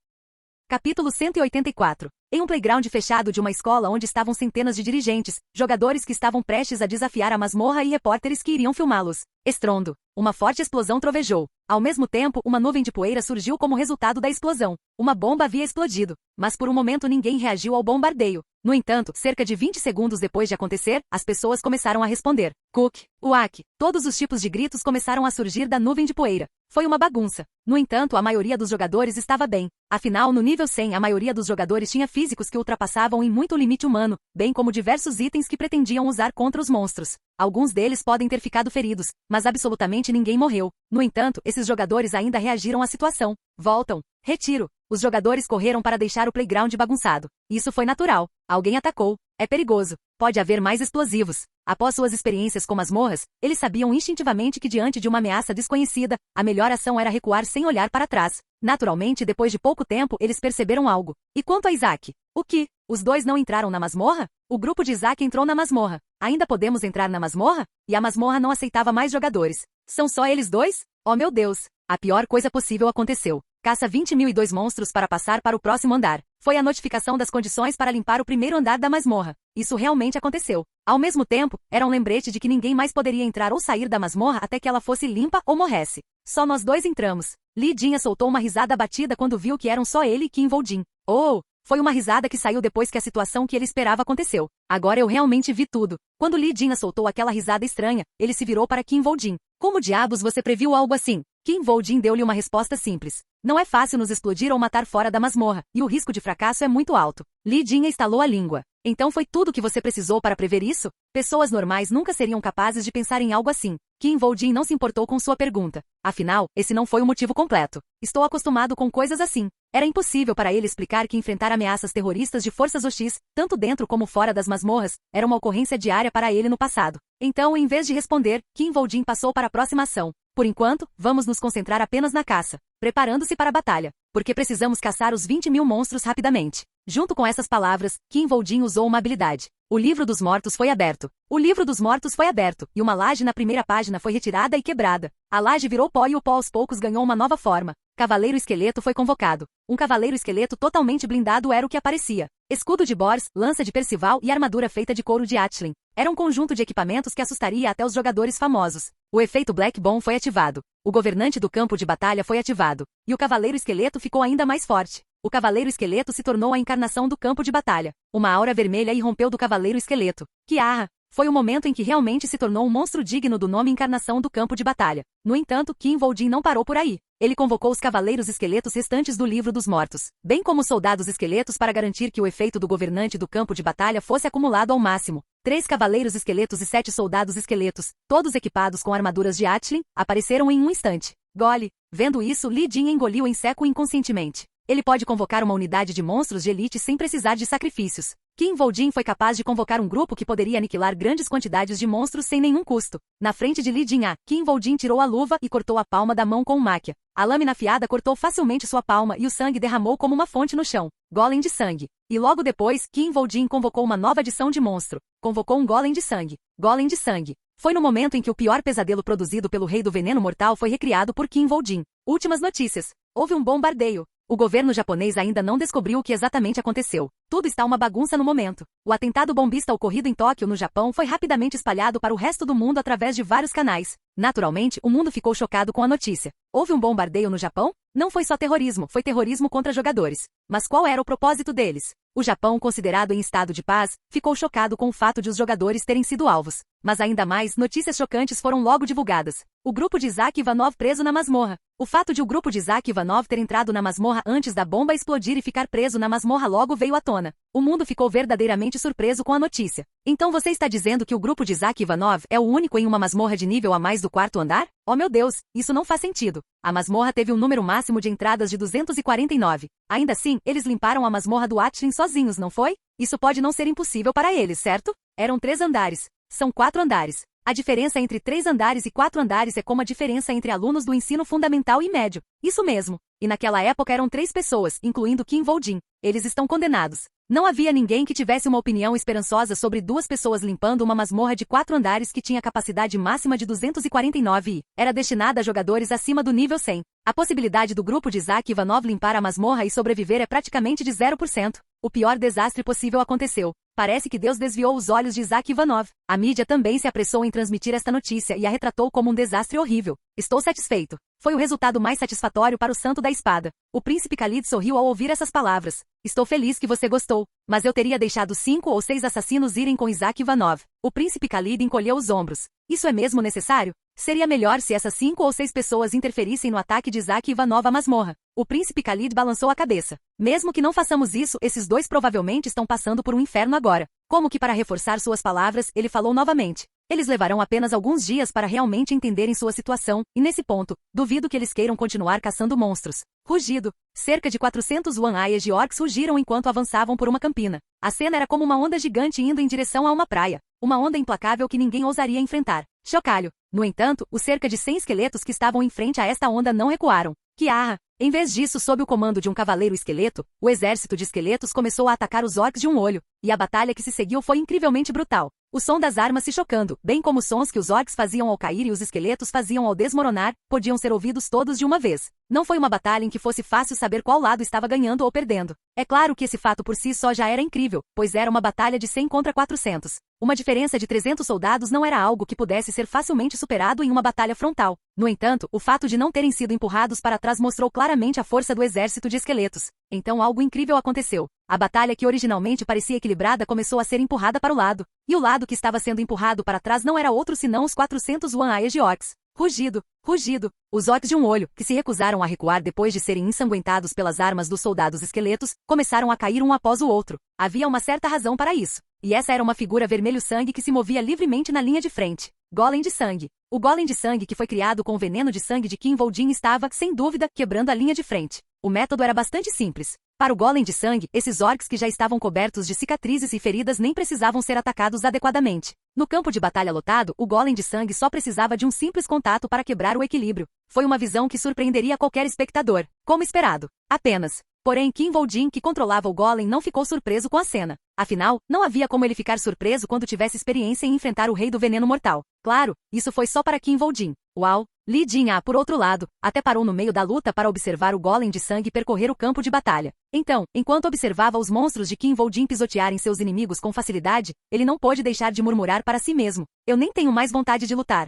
Capítulo 184. Em um playground fechado de uma escola onde estavam centenas de dirigentes, jogadores que estavam prestes a desafiar a masmorra e repórteres que iriam filmá-los. Estrondo. Uma forte explosão trovejou. Ao mesmo tempo, uma nuvem de poeira surgiu como resultado da explosão. Uma bomba havia explodido, mas por um momento ninguém reagiu ao bombardeio. No entanto, cerca de 20 segundos depois de acontecer, as pessoas começaram a responder. Cook, uak, todos os tipos de gritos começaram a surgir da nuvem de poeira. Foi uma bagunça. No entanto, a maioria dos jogadores estava bem. Afinal, no nível 100, a maioria dos jogadores tinha físicos que ultrapassavam em muito o limite humano, bem como diversos itens que pretendiam usar contra os monstros. Alguns deles podem ter ficado feridos, mas absolutamente ninguém morreu. No entanto, esses jogadores ainda reagiram à situação. Voltam. Retiro. Os jogadores correram para deixar o playground bagunçado. Isso foi natural. Alguém atacou. É perigoso. Pode haver mais explosivos. Após suas experiências com masmorras, eles sabiam instintivamente que diante de uma ameaça desconhecida, a melhor ação era recuar sem olhar para trás. Naturalmente, depois de pouco tempo, eles perceberam algo. E quanto a Isaac? O que? Os dois não entraram na masmorra? O grupo de Isaac entrou na masmorra. Ainda podemos entrar na masmorra? E a masmorra não aceitava mais jogadores. São só eles dois? Oh meu Deus! A pior coisa possível aconteceu. Caça 20.002 monstros para passar para o próximo andar. Foi a notificação das condições para limpar o primeiro andar da masmorra. Isso realmente aconteceu. Ao mesmo tempo, era um lembrete de que ninguém mais poderia entrar ou sair da masmorra até que ela fosse limpa ou morresse. Só nós dois entramos. Li Jin soltou uma risada abatida quando viu que eram só ele e Kim Vol-jin. Oh! Foi uma risada que saiu depois que a situação que ele esperava aconteceu. Agora eu realmente vi tudo. Quando Li Jin soltou aquela risada estranha, ele se virou para Kim Vol-jin. Como diabos você previu algo assim? Kim Vol-jin deu-lhe uma resposta simples. Não é fácil nos explodir ou matar fora da masmorra, e o risco de fracasso é muito alto. Li Jin estalou a língua. Então foi tudo que você precisou para prever isso? Pessoas normais nunca seriam capazes de pensar em algo assim. Kim Vol-jin não se importou com sua pergunta. Afinal, esse não foi o motivo completo. Estou acostumado com coisas assim. Era impossível para ele explicar que enfrentar ameaças terroristas de forças hostis, tanto dentro como fora das masmorras, era uma ocorrência diária para ele no passado. Então, em vez de responder, Kim Vol-jin passou para a próxima ação. Por enquanto, vamos nos concentrar apenas na caça, preparando-se para a batalha, porque precisamos caçar os 20.000 monstros rapidamente. Junto com essas palavras, Kim Vol-jin usou uma habilidade. O livro dos mortos foi aberto. O livro dos mortos foi aberto, e uma laje na primeira página foi retirada e quebrada. A laje virou pó e o pó aos poucos ganhou uma nova forma. Cavaleiro Esqueleto foi convocado. Um cavaleiro esqueleto totalmente blindado era o que aparecia. Escudo de Bors, lança de Percival e armadura feita de couro de Atlin. Era um conjunto de equipamentos que assustaria até os jogadores famosos. O efeito Black Bomb foi ativado. O governante do campo de batalha foi ativado. E o cavaleiro esqueleto ficou ainda mais forte. O cavaleiro esqueleto se tornou a encarnação do campo de batalha. Uma aura vermelha irrompeu do cavaleiro esqueleto. Kiara! Foi o momento em que realmente se tornou um monstro digno do nome encarnação do campo de batalha. No entanto, Kim Vol-jin não parou por aí. Ele convocou os cavaleiros esqueletos restantes do livro dos mortos, bem como os soldados esqueletos para garantir que o efeito do governante do campo de batalha fosse acumulado ao máximo. 3 cavaleiros esqueletos e 7 soldados esqueletos, todos equipados com armaduras de Atlin, apareceram em um instante. Gole! Vendo isso, Li Jin engoliu em seco inconscientemente. Ele pode convocar uma unidade de monstros de elite sem precisar de sacrifícios. Kim Vol-jin foi capaz de convocar um grupo que poderia aniquilar grandes quantidades de monstros sem nenhum custo. Na frente de Li Jin, Kim Vol-jin tirou a luva e cortou a palma da mão com um máquia. A lâmina afiada cortou facilmente sua palma e o sangue derramou como uma fonte no chão. Golem de sangue. E logo depois, Kim Vol-jin convocou uma nova adição de monstro. Convocou um golem de sangue. Golem de sangue. Foi no momento em que o pior pesadelo produzido pelo Rei do Veneno Mortal foi recriado por Kim Vol-jin. Últimas notícias. Houve um bombardeio. O governo japonês ainda não descobriu o que exatamente aconteceu. Tudo está uma bagunça no momento. O atentado bombista ocorrido em Tóquio, no Japão, foi rapidamente espalhado para o resto do mundo através de vários canais. Naturalmente, o mundo ficou chocado com a notícia. Houve um bombardeio no Japão? Não foi só terrorismo, foi terrorismo contra jogadores. Mas qual era o propósito deles? O Japão, considerado em estado de paz, ficou chocado com o fato de os jogadores terem sido alvos. Mas ainda mais, notícias chocantes foram logo divulgadas. O grupo de Isaac Ivanov preso na masmorra. O fato de o grupo de Isaac Ivanov ter entrado na masmorra antes da bomba explodir e ficar preso na masmorra logo veio à tona. O mundo ficou verdadeiramente surpreso com a notícia. Então você está dizendo que o grupo de Isaac Ivanov é o único em uma masmorra de nível a mais do 4º andar? Oh meu Deus, isso não faz sentido. A masmorra teve um número máximo de entradas de 249. Ainda assim, eles limparam a masmorra do Atlin sozinhos, não foi? Isso pode não ser impossível para eles, certo? Eram 3 andares. São 4 andares. A diferença entre 3 andares e 4 andares é como a diferença entre alunos do ensino fundamental e médio. Isso mesmo. E naquela época eram 3 pessoas, incluindo Kim Woo-jin. Eles estão condenados. Não havia ninguém que tivesse uma opinião esperançosa sobre 2 pessoas limpando uma masmorra de 4 andares que tinha capacidade máxima de 249 e era destinada a jogadores acima do nível 100. A possibilidade do grupo de Isaac Ivanov limpar a masmorra e sobreviver é praticamente de 0%. O pior desastre possível aconteceu. Parece que Deus desviou os olhos de Isaac Ivanov. A mídia também se apressou em transmitir esta notícia e a retratou como um desastre horrível. Estou satisfeito. Foi o resultado mais satisfatório para o santo da espada. O príncipe Khalid sorriu ao ouvir essas palavras. Estou feliz que você gostou, mas eu teria deixado 5 ou 6 assassinos irem com Isaac Ivanov. O príncipe Khalid encolheu os ombros. Isso é mesmo necessário? Seria melhor se essas 5 ou 6 pessoas interferissem no ataque de Isaac Ivanov à masmorra. O príncipe Khalid balançou a cabeça. Mesmo que não façamos isso, esses 2 provavelmente estão passando por um inferno agora. Como que para reforçar suas palavras, ele falou novamente. Eles levarão apenas alguns dias para realmente entenderem sua situação, e nesse ponto, duvido que eles queiram continuar caçando monstros. Rugido. Cerca de 400 One-Eyes de orcs rugiram enquanto avançavam por uma campina. A cena era como uma onda gigante indo em direção a uma praia. Uma onda implacável que ninguém ousaria enfrentar. Chocalho. No entanto, os cerca de 100 esqueletos que estavam em frente a esta onda não recuaram. Kiarra. Em vez disso, sob o comando de um cavaleiro esqueleto, o exército de esqueletos começou a atacar os orcs de um olho, e a batalha que se seguiu foi incrivelmente brutal. O som das armas se chocando, bem como os sons que os orcs faziam ao cair e os esqueletos faziam ao desmoronar, podiam ser ouvidos todos de uma vez. Não foi uma batalha em que fosse fácil saber qual lado estava ganhando ou perdendo. É claro que esse fato por si só já era incrível, pois era uma batalha de 100 contra 400. Uma diferença de 300 soldados não era algo que pudesse ser facilmente superado em uma batalha frontal. No entanto, o fato de não terem sido empurrados para trás mostrou claramente a força do exército de esqueletos. Então algo incrível aconteceu. A batalha que originalmente parecia equilibrada começou a ser empurrada para o lado, e o lado que estava sendo empurrado para trás não era outro senão os 400 One-Eyes de orcs. Rugido, rugido. Os orcs de um olho, que se recusaram a recuar depois de serem ensanguentados pelas armas dos soldados esqueletos, começaram a cair um após o outro. Havia uma certa razão para isso. E essa era uma figura vermelho-sangue que se movia livremente na linha de frente. Golem de sangue. O golem de sangue que foi criado com o veneno de sangue de Kim Woo-jin estava, sem dúvida, quebrando a linha de frente. O método era bastante simples. Para o golem de sangue, esses orcs que já estavam cobertos de cicatrizes e feridas nem precisavam ser atacados adequadamente. No campo de batalha lotado, o golem de sangue só precisava de um simples contato para quebrar o equilíbrio. Foi uma visão que surpreenderia qualquer espectador, como esperado. Apenas. Porém, Kim Woo-jin, que controlava o golem, não ficou surpreso com a cena. Afinal, não havia como ele ficar surpreso quando tivesse experiência em enfrentar o rei do veneno mortal. Claro, isso foi só para Kim Woo-jin. Uau! Li Jin-ah, por outro lado, até parou no meio da luta para observar o golem de sangue percorrer o campo de batalha. Então, enquanto observava os monstros de Kim Woo-jin pisotearem seus inimigos com facilidade, ele não pôde deixar de murmurar para si mesmo. Eu nem tenho mais vontade de lutar.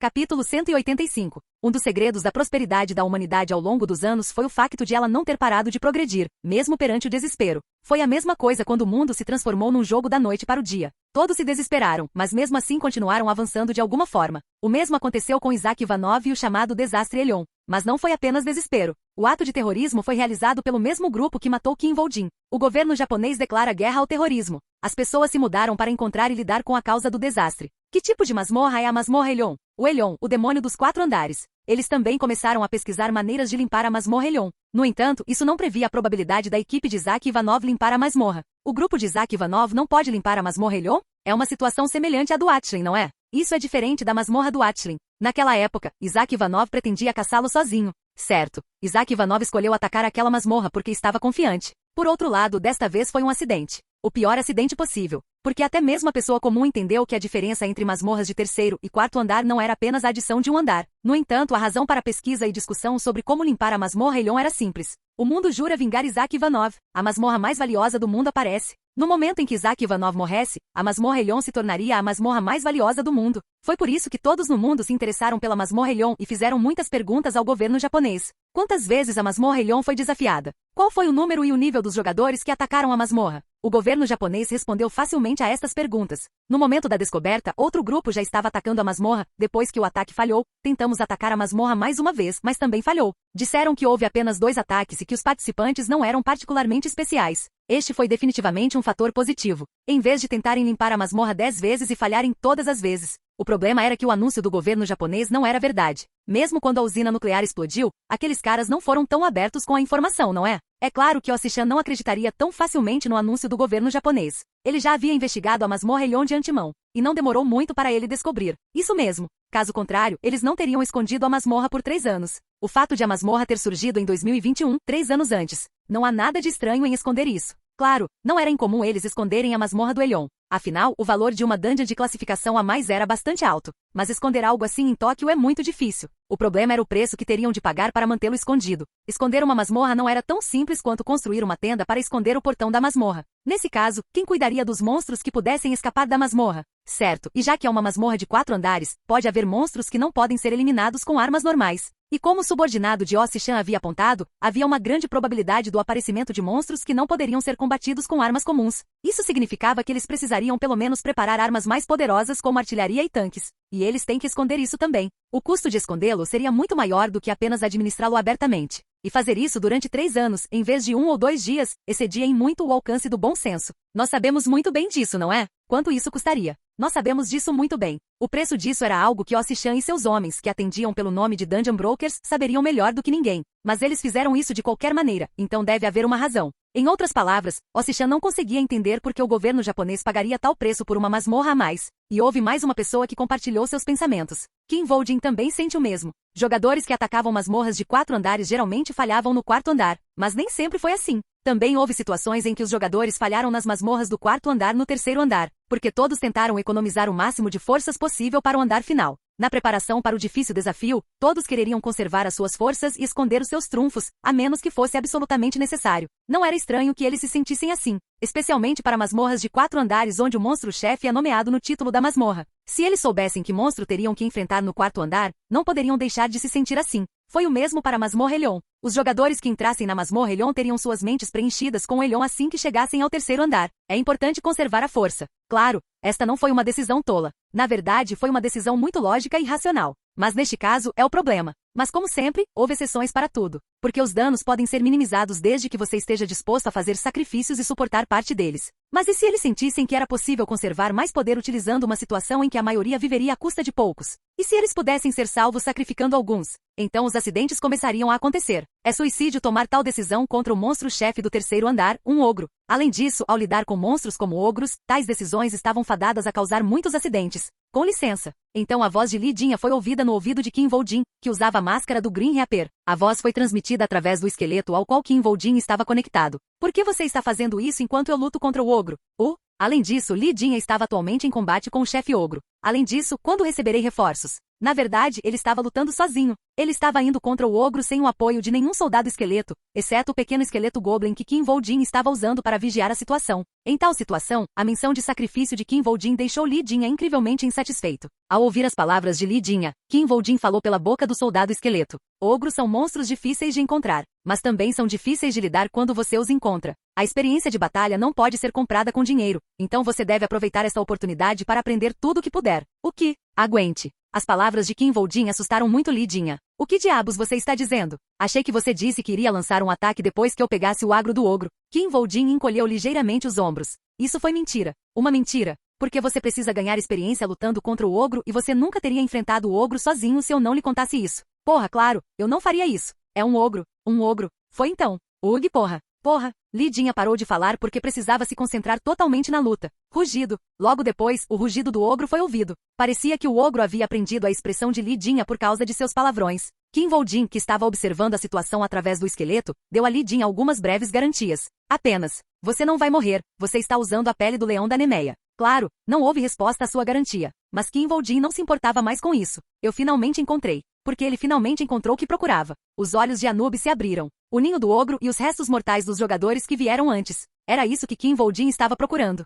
Capítulo 185. Um dos segredos da prosperidade da humanidade ao longo dos anos foi o facto de ela não ter parado de progredir, mesmo perante o desespero. Foi a mesma coisa quando o mundo se transformou num jogo da noite para o dia. Todos se desesperaram, mas mesmo assim continuaram avançando de alguma forma. O mesmo aconteceu com Isaac Ivanov e o chamado Desastre Elion. Mas não foi apenas desespero. O ato de terrorismo foi realizado pelo mesmo grupo que matou Kim Woo-jin. O governo japonês declara guerra ao terrorismo. As pessoas se mudaram para encontrar e lidar com a causa do desastre. Que tipo de masmorra é a masmorra Elion? O Elion, o demônio dos 4 andares. Eles também começaram a pesquisar maneiras de limpar a masmorra Elion. No entanto, isso não previa a probabilidade da equipe de Isaac Ivanov limpar a masmorra. O grupo de Isaac Ivanov não pode limpar a masmorra Elion? É uma situação semelhante à do Atlin, não é? Isso é diferente da masmorra do Atlin. Naquela época, Isaac Ivanov pretendia caçá-lo sozinho. Certo. Isaac Ivanov escolheu atacar aquela masmorra porque estava confiante. Por outro lado, desta vez foi um acidente. O pior acidente possível. Porque até mesmo a pessoa comum entendeu que a diferença entre masmorras de 3º e 4º andar não era apenas a adição de um andar. No entanto, a razão para a pesquisa e discussão sobre como limpar a masmorra Elion era simples. O mundo jura vingar Isaac Ivanov. A masmorra mais valiosa do mundo aparece. No momento em que Isaac Ivanov morresse, a masmorra Elion se tornaria a masmorra mais valiosa do mundo. Foi por isso que todos no mundo se interessaram pela masmorra Elion e fizeram muitas perguntas ao governo japonês. Quantas vezes a masmorra Elion foi desafiada? Qual foi o número e o nível dos jogadores que atacaram a masmorra? O governo japonês respondeu facilmente a estas perguntas. No momento da descoberta, outro grupo já estava atacando a masmorra. Depois que o ataque falhou, tentamos atacar a masmorra mais uma vez, mas também falhou. Disseram que houve apenas 2 ataques e que os participantes não eram particularmente especiais. Este foi definitivamente um fator positivo. Em vez de tentarem limpar a masmorra 10 vezes e falharem todas as vezes, O problema era que o anúncio do governo japonês não era verdade. Mesmo quando a usina nuclear explodiu, aqueles caras não foram tão abertos com a informação, não é? É claro que Osi-chan não acreditaria tão facilmente no anúncio do governo japonês. Ele já havia investigado a masmorra Elion de antemão, e não demorou muito para ele descobrir. Isso mesmo. Caso contrário, eles não teriam escondido a masmorra por 3 anos. O fato de a masmorra ter surgido em 2021, 3 anos antes. Não há nada de estranho em esconder isso. Claro, não era incomum eles esconderem a masmorra do Elion. Afinal, o valor de uma dungeon de classificação a mais era bastante alto. Mas esconder algo assim em Tóquio é muito difícil. O problema era o preço que teriam de pagar para mantê-lo escondido. Esconder uma masmorra não era tão simples quanto construir uma tenda para esconder o portão da masmorra. Nesse caso, quem cuidaria dos monstros que pudessem escapar da masmorra? Certo, e já que é uma masmorra de 4 andares, pode haver monstros que não podem ser eliminados com armas normais. E como o subordinado de Osi-chan havia apontado, havia uma grande probabilidade do aparecimento de monstros que não poderiam ser combatidos com armas comuns. Isso significava que eles precisariam pelo menos preparar armas mais poderosas como artilharia e tanques. E eles têm que esconder isso também. O custo de escondê-lo seria muito maior do que apenas administrá-lo abertamente. E fazer isso durante 3 anos, em vez de 1 ou 2 dias, excedia em muito o alcance do bom senso. Nós sabemos muito bem disso, não é? Quanto isso custaria? Nós sabemos disso muito bem. O preço disso era algo que Osi-chan e seus homens, que atendiam pelo nome de Dungeon Brokers, saberiam melhor do que ninguém. Mas eles fizeram isso de qualquer maneira, então deve haver uma razão. Em outras palavras, Osi-chan não conseguia entender por que o governo japonês pagaria tal preço por uma masmorra a mais. E houve mais uma pessoa que compartilhou seus pensamentos. Kim Voljin também sente o mesmo. Jogadores que atacavam masmorras de 4 andares geralmente falhavam no 4º andar, mas nem sempre foi assim. Também houve situações em que os jogadores falharam nas masmorras do 4º andar no 3º andar, porque todos tentaram economizar o máximo de forças possível para o andar final. Na preparação para o difícil desafio, todos quereriam conservar as suas forças e esconder os seus trunfos, a menos que fosse absolutamente necessário. Não era estranho que eles se sentissem assim, especialmente para masmorras de 4 andares onde o monstro-chefe é nomeado no título da masmorra. Se eles soubessem que monstro teriam que enfrentar no 4º andar, não poderiam deixar de se sentir assim. Foi o mesmo para a masmorra Elion. Os jogadores que entrassem na masmorra Elion teriam suas mentes preenchidas com o Elion assim que chegassem ao 3º andar. É importante conservar a força. Claro, esta não foi uma decisão tola. Na verdade, foi uma decisão muito lógica e racional. Mas neste caso, é o problema. Mas como sempre, houve exceções para tudo. Porque os danos podem ser minimizados desde que você esteja disposto a fazer sacrifícios e suportar parte deles. Mas e se eles sentissem que era possível conservar mais poder utilizando uma situação em que a maioria viveria à custa de poucos? E se eles pudessem ser salvos sacrificando alguns? Então os acidentes começariam a acontecer. É suicídio tomar tal decisão contra o monstro-chefe do 3º andar, um ogro. Além disso, ao lidar com monstros como ogros, tais decisões estavam fadadas a causar muitos acidentes. Com licença. Então a voz de Li Jin foi ouvida no ouvido de Kim Voljin, que usava a máscara do Green Reaper. A voz foi transmitida através do esqueleto ao qual Kim Voljin estava conectado. Por que você está fazendo isso enquanto eu luto contra o ogro? Além disso, Li Jin estava atualmente em combate com o chefe ogro. Além disso, quando receberei reforços? Na verdade, ele estava lutando sozinho. Ele estava indo contra o ogro sem o apoio de nenhum soldado esqueleto, exceto o pequeno esqueleto Goblin que Kim Voljin estava usando para vigiar a situação. Em tal situação, a menção de sacrifício de Kim Voljin deixou Li Jin incrivelmente insatisfeito. Ao ouvir as palavras de Li Jin, Kim Voljin falou pela boca do soldado esqueleto. Ogros são monstros difíceis de encontrar, mas também são difíceis de lidar quando você os encontra. A experiência de batalha não pode ser comprada com dinheiro, então você deve aproveitar essa oportunidade para aprender tudo o que puder. O que? Aguente. As palavras de Kim Voljin assustaram muito Li Jin. O que diabos você está dizendo? Achei que você disse que iria lançar um ataque depois que eu pegasse o agro do ogro. Kim Voljin encolheu ligeiramente os ombros. Isso foi mentira. Uma mentira. Porque você precisa ganhar experiência lutando contra o ogro e você nunca teria enfrentado o ogro sozinho se eu não lhe contasse isso. Porra, claro, eu não faria isso. É um ogro. Um ogro. Foi então. Ugh, porra. Porra. Li Jin parou de falar porque precisava se concentrar totalmente na luta. Rugido. Logo depois, o rugido do ogro foi ouvido. Parecia que o ogro havia aprendido a expressão de Li Jin por causa de seus palavrões. Kim Voljin, que estava observando a situação através do esqueleto, deu a Li Jin algumas breves garantias. Apenas. Você não vai morrer. Você está usando a pele do leão da Nemeia. Claro, não houve resposta à sua garantia. Mas Kim Voljin não se importava mais com isso. Eu finalmente encontrei. Porque ele finalmente encontrou o que procurava. Os olhos de Anubis se abriram. O ninho do ogro e os restos mortais dos jogadores que vieram antes. Era isso que Kim Voljin estava procurando.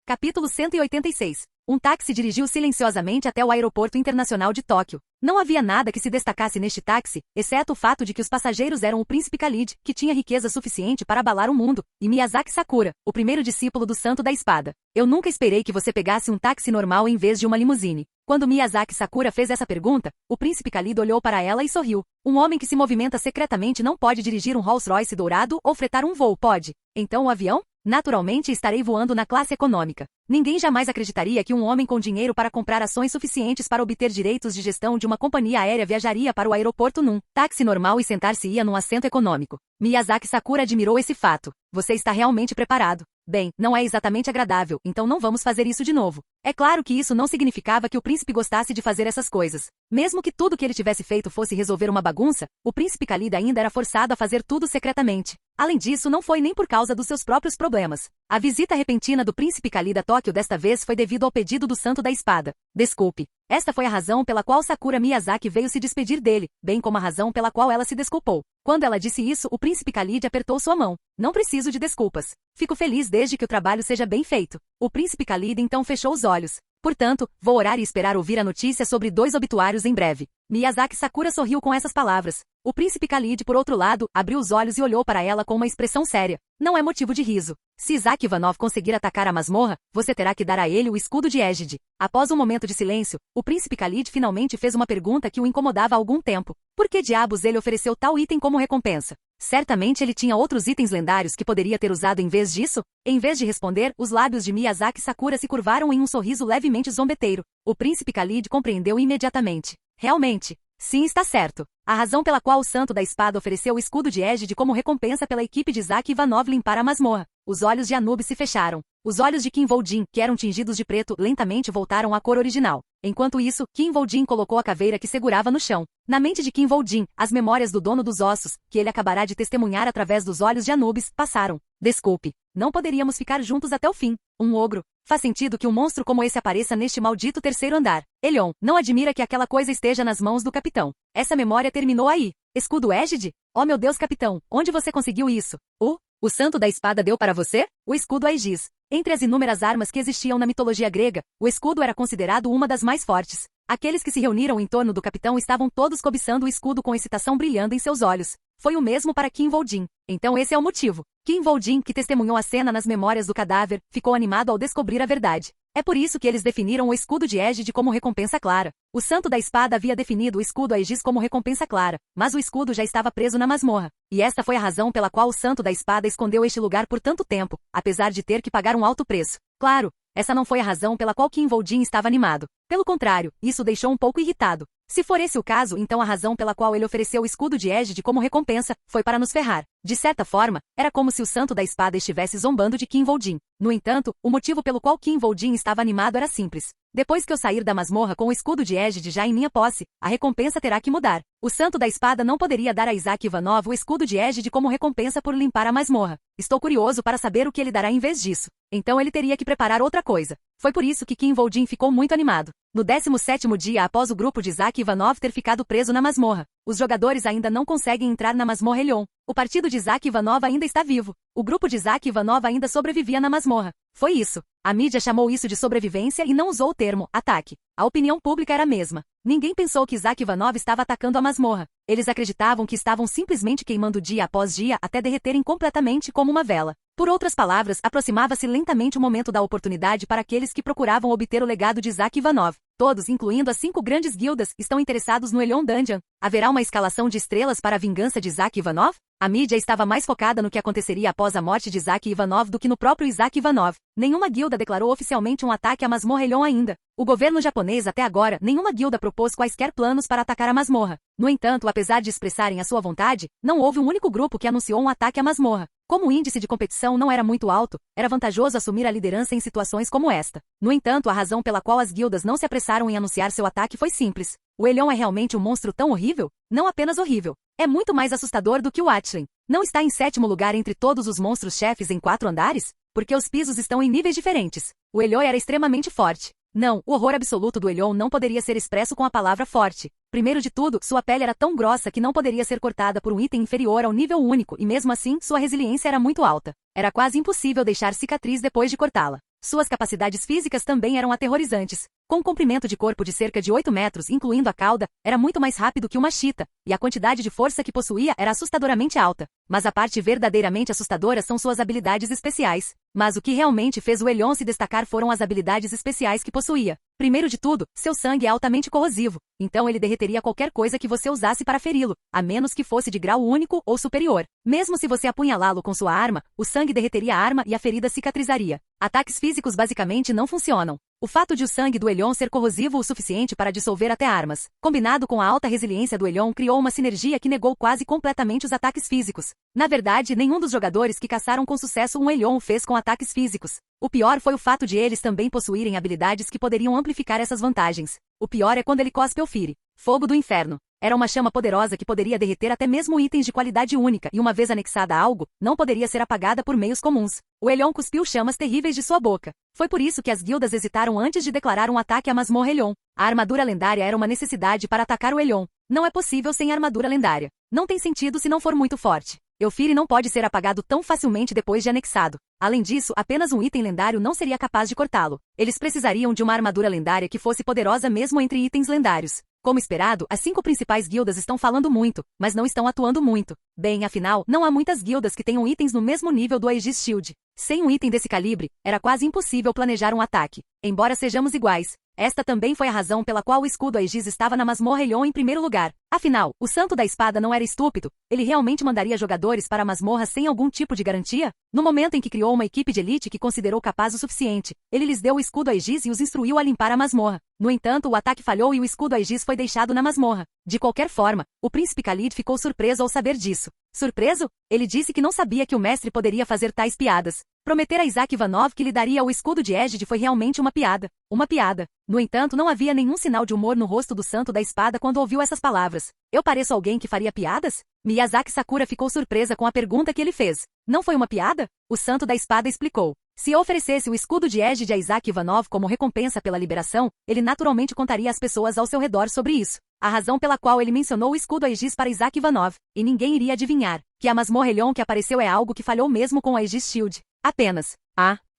Capítulo 186. Um táxi dirigiu silenciosamente até o aeroporto internacional de Tóquio. Não havia nada que se destacasse neste táxi, exceto o fato de que os passageiros eram o príncipe Khalid, que tinha riqueza suficiente para abalar o mundo, e Miyazaki Sakura, o primeiro discípulo do Santo da Espada. Eu nunca esperei que você pegasse um táxi normal em vez de uma limusine. Quando Miyazaki Sakura fez essa pergunta, o príncipe Khalid olhou para ela e sorriu. Um homem que se movimenta secretamente não pode dirigir um Rolls-Royce dourado ou fretar um voo, pode? Então o avião? Naturalmente estarei voando na classe econômica. Ninguém jamais acreditaria que um homem com dinheiro para comprar ações suficientes para obter direitos de gestão de uma companhia aérea viajaria para o aeroporto num táxi normal e sentar-se-ia num assento econômico. Miyazaki Sakura admirou esse fato. Você está realmente preparado. Bem, não é exatamente agradável, então não vamos fazer isso de novo. É claro que isso não significava que o príncipe gostasse de fazer essas coisas. Mesmo que tudo que ele tivesse feito fosse resolver uma bagunça, o príncipe Khalid ainda era forçado a fazer tudo secretamente. Além disso, não foi nem por causa dos seus próprios problemas. A visita repentina do príncipe Khalid a Tóquio desta vez foi devido ao pedido do Santo da Espada. Desculpe. Esta foi a razão pela qual Sakura Miyazaki veio se despedir dele, bem como a razão pela qual ela se desculpou. Quando ela disse isso, o príncipe Khalid apertou sua mão. Não preciso de desculpas. Fico feliz desde que o trabalho seja bem feito. O príncipe Khalid então fechou os olhos. Portanto, vou orar e esperar ouvir a notícia sobre 2 obituários em breve. Miyazaki Sakura sorriu com essas palavras. O príncipe Khalid, por outro lado, abriu os olhos e olhou para ela com uma expressão séria. Não é motivo de riso. Se Isaac Ivanov conseguir atacar a masmorra, você terá que dar a ele o escudo de égide. Após um momento de silêncio, o príncipe Khalid finalmente fez uma pergunta que o incomodava há algum tempo. Por que diabos ele ofereceu tal item como recompensa? Certamente ele tinha outros itens lendários que poderia ter usado em vez disso? Em vez de responder, os lábios de Miyazaki Sakura se curvaram em um sorriso levemente zombeteiro. O príncipe Khalid compreendeu imediatamente. Realmente. Sim, está certo. A razão pela qual o Santo da Espada ofereceu o escudo de égide como recompensa pela equipe de Isaac Ivanov limpar a masmorra. Os olhos de Anubis se fecharam. Os olhos de Kim Voldin, que eram tingidos de preto, lentamente voltaram à cor original. Enquanto isso, Kim Voldin colocou a caveira que segurava no chão. Na mente de Kim Voldin, as memórias do dono dos ossos, que ele acabará de testemunhar através dos olhos de Anubis, passaram. Desculpe. Não poderíamos ficar juntos até o fim. Um ogro. Faz sentido que um monstro como esse apareça neste maldito terceiro andar. Elion, não admira que aquela coisa esteja nas mãos do capitão. Essa memória terminou aí. Escudo égide? Oh meu Deus, capitão, onde você conseguiu isso? O Santo da Espada deu para você? O escudo Aegis. Entre as inúmeras armas que existiam na mitologia grega, o escudo era considerado uma das mais fortes. Aqueles que se reuniram em torno do capitão estavam todos cobiçando o escudo com excitação brilhando em seus olhos. Foi o mesmo para Kim Voldin. Então esse é o motivo. Kim Voldin, que testemunhou a cena nas memórias do cadáver, ficou animado ao descobrir a verdade. É por isso que eles definiram o escudo de égide como recompensa clara. O Santo da Espada havia definido o escudo Aegis como recompensa clara, mas o escudo já estava preso na masmorra. E esta foi a razão pela qual o Santo da Espada escondeu este lugar por tanto tempo, apesar de ter que pagar um alto preço. Claro, essa não foi a razão pela qual Kim Voldin estava animado. Pelo contrário, isso o deixou um pouco irritado. Se for esse o caso, então a razão pela qual ele ofereceu o escudo de égide como recompensa foi para nos ferrar. De certa forma, era como se o Santo da Espada estivesse zombando de Kim Voldin. No entanto, o motivo pelo qual Kim Voldin estava animado era simples. Depois que eu sair da masmorra com o escudo de égide já em minha posse, a recompensa terá que mudar. O Santo da Espada não poderia dar a Isaac Ivanov o escudo de égide como recompensa por limpar a masmorra. Estou curioso para saber o que ele dará em vez disso. Então ele teria que preparar outra coisa. Foi por isso que Kim Voldin ficou muito animado. No 17º dia após o grupo de Isaac Ivanov ter ficado preso na masmorra, os jogadores ainda não conseguem entrar na masmorra Elion. O partido de Isaac Ivanov ainda está vivo. O grupo de Isaac Ivanov ainda sobrevivia na masmorra. Foi isso. A mídia chamou isso de sobrevivência e não usou o termo ataque. A opinião pública era a mesma. Ninguém pensou que Isaac Ivanov estava atacando a masmorra. Eles acreditavam que estavam simplesmente queimando dia após dia até derreterem completamente como uma vela. Por outras palavras, aproximava-se lentamente o momento da oportunidade para aqueles que procuravam obter o legado de Isaac Ivanov. Todos, incluindo as 5 grandes guildas, estão interessados no Elion Dungeon. Haverá uma escalação de estrelas para a vingança de Isaac Ivanov? A mídia estava mais focada no que aconteceria após a morte de Isaac Ivanov do que no próprio Isaac Ivanov. Nenhuma guilda declarou oficialmente um ataque à masmorra Elion ainda. O governo japonês até agora, nenhuma guilda propôs quaisquer planos para atacar a masmorra. No entanto, apesar de expressarem a sua vontade, não houve um único grupo que anunciou um ataque à masmorra. Como o índice de competição não era muito alto, era vantajoso assumir a liderança em situações como esta. No entanto, a razão pela qual as guildas não se apressaram em anunciar seu ataque foi simples. O Elion é realmente um monstro tão horrível? Não apenas horrível. É muito mais assustador do que o Atchlin. Não está em 7º lugar entre todos os monstros-chefes em 4 andares? Porque os pisos estão em níveis diferentes. O Elion era extremamente forte. Não, o horror absoluto do Elion não poderia ser expresso com a palavra forte. Primeiro de tudo, sua pele era tão grossa que não poderia ser cortada por um item inferior ao nível único e mesmo assim, sua resiliência era muito alta. Era quase impossível deixar cicatriz depois de cortá-la. Suas capacidades físicas também eram aterrorizantes. Com um comprimento de corpo de cerca de 8 metros, incluindo a cauda, era muito mais rápido que uma chita, e a quantidade de força que possuía era assustadoramente alta. Mas a parte verdadeiramente assustadora são suas habilidades especiais. Mas o que realmente fez o Elion se destacar foram as habilidades especiais que possuía. Primeiro de tudo, seu sangue é altamente corrosivo, então ele derreteria qualquer coisa que você usasse para feri-lo, a menos que fosse de grau único ou superior. Mesmo se você apunhalá-lo com sua arma, o sangue derreteria a arma e a ferida cicatrizaria. Ataques físicos basicamente não funcionam. O fato de o sangue do Elyon ser corrosivo o suficiente para dissolver até armas, combinado com a alta resiliência do Elyon, criou uma sinergia que negou quase completamente os ataques físicos. Na verdade, nenhum dos jogadores que caçaram com sucesso um Elyon o fez com ataques físicos. O pior foi o fato de eles também possuírem habilidades que poderiam amplificar essas vantagens. O pior é quando ele cospe ou fire. Fogo do inferno. Era uma chama poderosa que poderia derreter até mesmo itens de qualidade única e uma vez anexada a algo, não poderia ser apagada por meios comuns. O Elyon cuspiu chamas terríveis de sua boca. Foi por isso que as guildas hesitaram antes de declarar um ataque à masmorra Elyon. A armadura lendária era uma necessidade para atacar o Elyon. Não é possível sem armadura lendária. Não tem sentido se não for muito forte. Elfire não pode ser apagado tão facilmente depois de anexado. Além disso, apenas um item lendário não seria capaz de cortá-lo. Eles precisariam de uma armadura lendária que fosse poderosa mesmo entre itens lendários. Como esperado, as 5 principais guildas estão falando muito, mas não estão atuando muito. Bem, afinal, não há muitas guildas que tenham itens no mesmo nível do Aegis Shield. Sem um item desse calibre, era quase impossível planejar um ataque. Embora sejamos iguais, esta também foi a razão pela qual o escudo Aegis estava na masmorra Elyon em primeiro lugar. Afinal, o Santo da Espada não era estúpido, ele realmente mandaria jogadores para a masmorra sem algum tipo de garantia? No momento em que criou uma equipe de elite que considerou capaz o suficiente, ele lhes deu o escudo Aegis e os instruiu a limpar a masmorra. No entanto, o ataque falhou e o escudo Aegis foi deixado na masmorra. De qualquer forma, o príncipe Khalid ficou surpreso ao saber disso. Surpreso? Ele disse que não sabia que o mestre poderia fazer tais piadas. Prometer a Isaac Ivanov que lhe daria o escudo de égide foi realmente uma piada. Uma piada. No entanto, não havia nenhum sinal de humor no rosto do Santo da Espada quando ouviu essas palavras. Eu pareço alguém que faria piadas? Miyazaki Sakura ficou surpresa com a pergunta que ele fez. Não foi uma piada? O Santo da Espada explicou. Se eu oferecesse o escudo de égide a Isaac Ivanov como recompensa pela liberação, ele naturalmente contaria às pessoas ao seu redor sobre isso. A razão pela qual ele mencionou o escudo Aegis para Isaac Ivanov, e ninguém iria adivinhar, que a masmorra Elyon que apareceu é algo que falhou mesmo com o Aegis Shield. Apenas.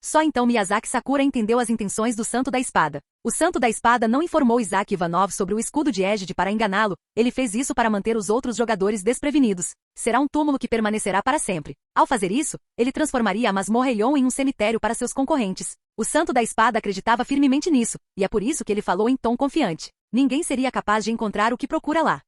Só então Miyazaki Sakura entendeu as intenções do Santo da Espada. O Santo da Espada não informou Isaac Ivanov sobre o escudo de égide para enganá-lo, ele fez isso para manter os outros jogadores desprevenidos. Será um túmulo que permanecerá para sempre. Ao fazer isso, ele transformaria a masmorra Elyon em um cemitério para seus concorrentes. O Santo da Espada acreditava firmemente nisso, e é por isso que ele falou em tom confiante. Ninguém seria capaz de encontrar o que procura lá.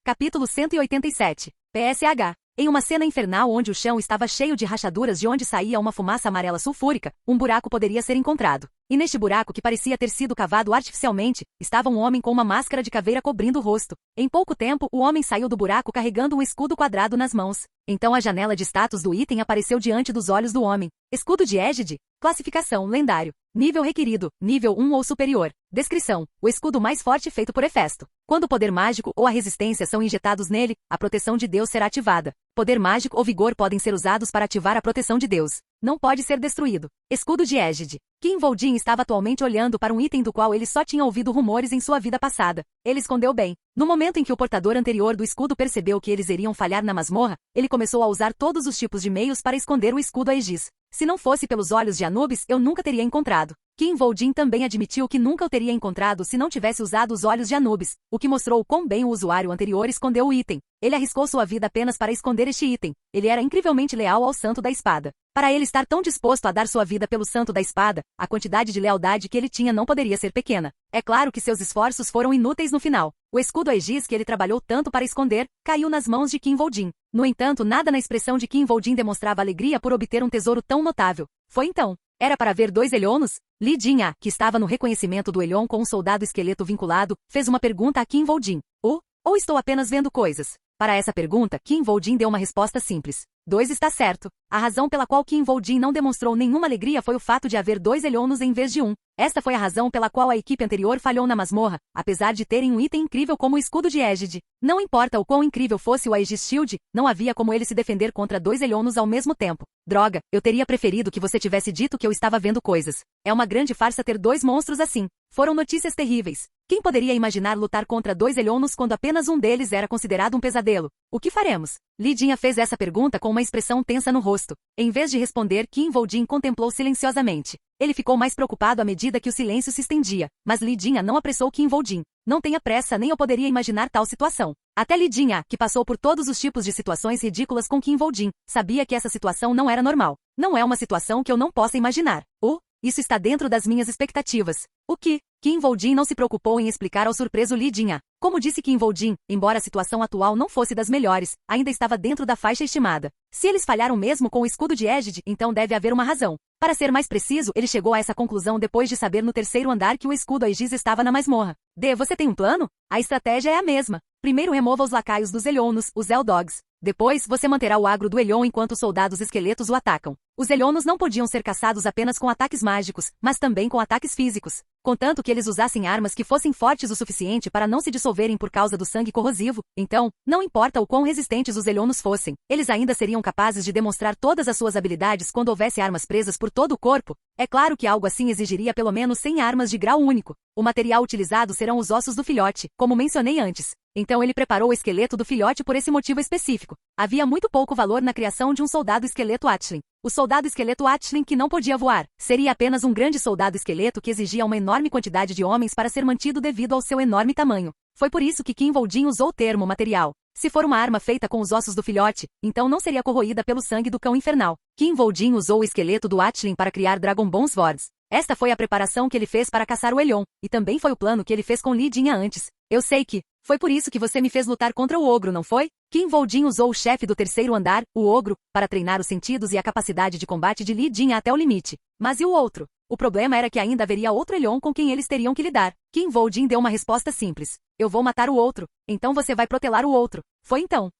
Capítulo 187. PSH. Em uma cena infernal onde o chão estava cheio de rachaduras de onde saía uma fumaça amarela sulfúrica, um buraco poderia ser encontrado. E neste buraco que parecia ter sido cavado artificialmente, estava um homem com uma máscara de caveira cobrindo o rosto. Em pouco tempo, o homem saiu do buraco carregando um escudo quadrado nas mãos. Então a janela de status do item apareceu diante dos olhos do homem. Escudo de égide. Classificação, lendário. Nível requerido, nível 1 ou superior. Descrição, o escudo mais forte feito por Hefesto. Quando o poder mágico ou a resistência são injetados nele, a proteção de Deus será ativada. Poder mágico ou vigor podem ser usados para ativar a proteção de Deus. Não pode ser destruído. Escudo de égide. Kim Voldin estava atualmente olhando para um item do qual ele só tinha ouvido rumores em sua vida passada. Ele escondeu bem. No momento em que o portador anterior do escudo percebeu que eles iriam falhar na masmorra, ele começou a usar todos os tipos de meios para esconder o escudo Aegis. Se não fosse pelos olhos de Anubis, eu nunca teria encontrado. Kim Voldin também admitiu que nunca o teria encontrado se não tivesse usado os olhos de Anubis, o que mostrou o quão bem o usuário anterior escondeu o item. Ele arriscou sua vida apenas para esconder este item. Ele era incrivelmente leal ao Santo da Espada. Para ele estar tão disposto a dar sua vida pelo Santo da Espada, a quantidade de lealdade que ele tinha não poderia ser pequena. É claro que seus esforços foram inúteis no final. O escudo Aegis que ele trabalhou tanto para esconder, caiu nas mãos de Kim Voldin. No entanto, nada na expressão de Kim Voldin demonstrava alegria por obter um tesouro tão notável. Foi então. Era para ver 2 Elyonos? Li Jin-ah, que estava no reconhecimento do Elyon com um soldado esqueleto vinculado, fez uma pergunta a Kim Voldin. Ou estou apenas vendo coisas? Para essa pergunta, Kim Voldin deu uma resposta simples. 2 está certo. A razão pela qual Kim Voldin não demonstrou nenhuma alegria foi o fato de haver 2 Elyonos em vez de um. Esta foi a razão pela qual a equipe anterior falhou na masmorra, apesar de terem um item incrível como o escudo de égide. Não importa o quão incrível fosse o Aegis Shield, não havia como ele se defender contra 2 Elyonos ao mesmo tempo. Droga, eu teria preferido que você tivesse dito que eu estava vendo coisas. É uma grande farsa ter 2 monstros assim. Foram notícias terríveis. Quem poderia imaginar lutar contra 2 Elyonos quando apenas um deles era considerado um pesadelo? O que faremos? Li Jin-ah fez essa pergunta com uma expressão tensa no rosto. Em vez de responder, Kim Voldin contemplou silenciosamente. Ele ficou mais preocupado à medida que o silêncio se estendia, mas Li Jin-ah não apressou Kim Voldin. Não tenha pressa, nem eu poderia imaginar tal situação. Até Li Jin-ah, que passou por todos os tipos de situações ridículas com Kim Voldin, sabia que essa situação não era normal. Não é uma situação que eu não possa imaginar. Isso está dentro das minhas expectativas. O que? Kim Woo-jin não se preocupou em explicar ao surpreso Lee Jin-ah. Como disse Kim Woo-jin, embora a situação atual não fosse das melhores, ainda estava dentro da faixa estimada. Se eles falharam mesmo com o escudo de Aegis, então deve haver uma razão. Para ser mais preciso, ele chegou a essa conclusão depois de saber no terceiro andar que o escudo Aegis estava na masmorra. Você tem um plano? A estratégia é a mesma. Primeiro remova os lacaios dos Elionos, os Eldogs. Depois, você manterá o agro do Elion enquanto os soldados esqueletos o atacam. Os Elionos não podiam ser caçados apenas com ataques mágicos, mas também com ataques físicos. Contanto que eles usassem armas que fossem fortes o suficiente para não se dissolverem por causa do sangue corrosivo, então, não importa o quão resistentes os Elionos fossem, eles ainda seriam capazes de demonstrar todas as suas habilidades quando houvesse armas presas por todo o corpo. É claro que algo assim exigiria pelo menos 100 armas de grau único. O material utilizado serão os ossos do filhote, como mencionei antes. Então ele preparou o esqueleto do filhote por esse motivo específico. Havia muito pouco valor na criação de um soldado esqueleto Atchlin. O soldado esqueleto Atchlin que não podia voar. Seria apenas um grande soldado esqueleto que exigia uma enorme quantidade de homens para ser mantido devido ao seu enorme tamanho. Foi por isso que Kim Woo-jin usou o termo material. Se for uma arma feita com os ossos do filhote, então não seria corroída pelo sangue do cão infernal. Kim Woo-jin usou o esqueleto do Atchlin para criar Dragon Bone Swords. Esta foi a preparação que ele fez para caçar o Elion, e também foi o plano que ele fez com Lee Jin-ah antes. Eu sei que foi por isso que você me fez lutar contra o ogro, não foi? Kim Woo-jin usou o chefe do terceiro andar, o ogro, para treinar os sentidos e a capacidade de combate de Lee Jin-ah até o limite. Mas e o outro? O problema era que ainda haveria outro Elion com quem eles teriam que lidar. Kim Woo-jin deu uma resposta simples. Eu vou matar o outro, então você vai protelar o outro. Foi então.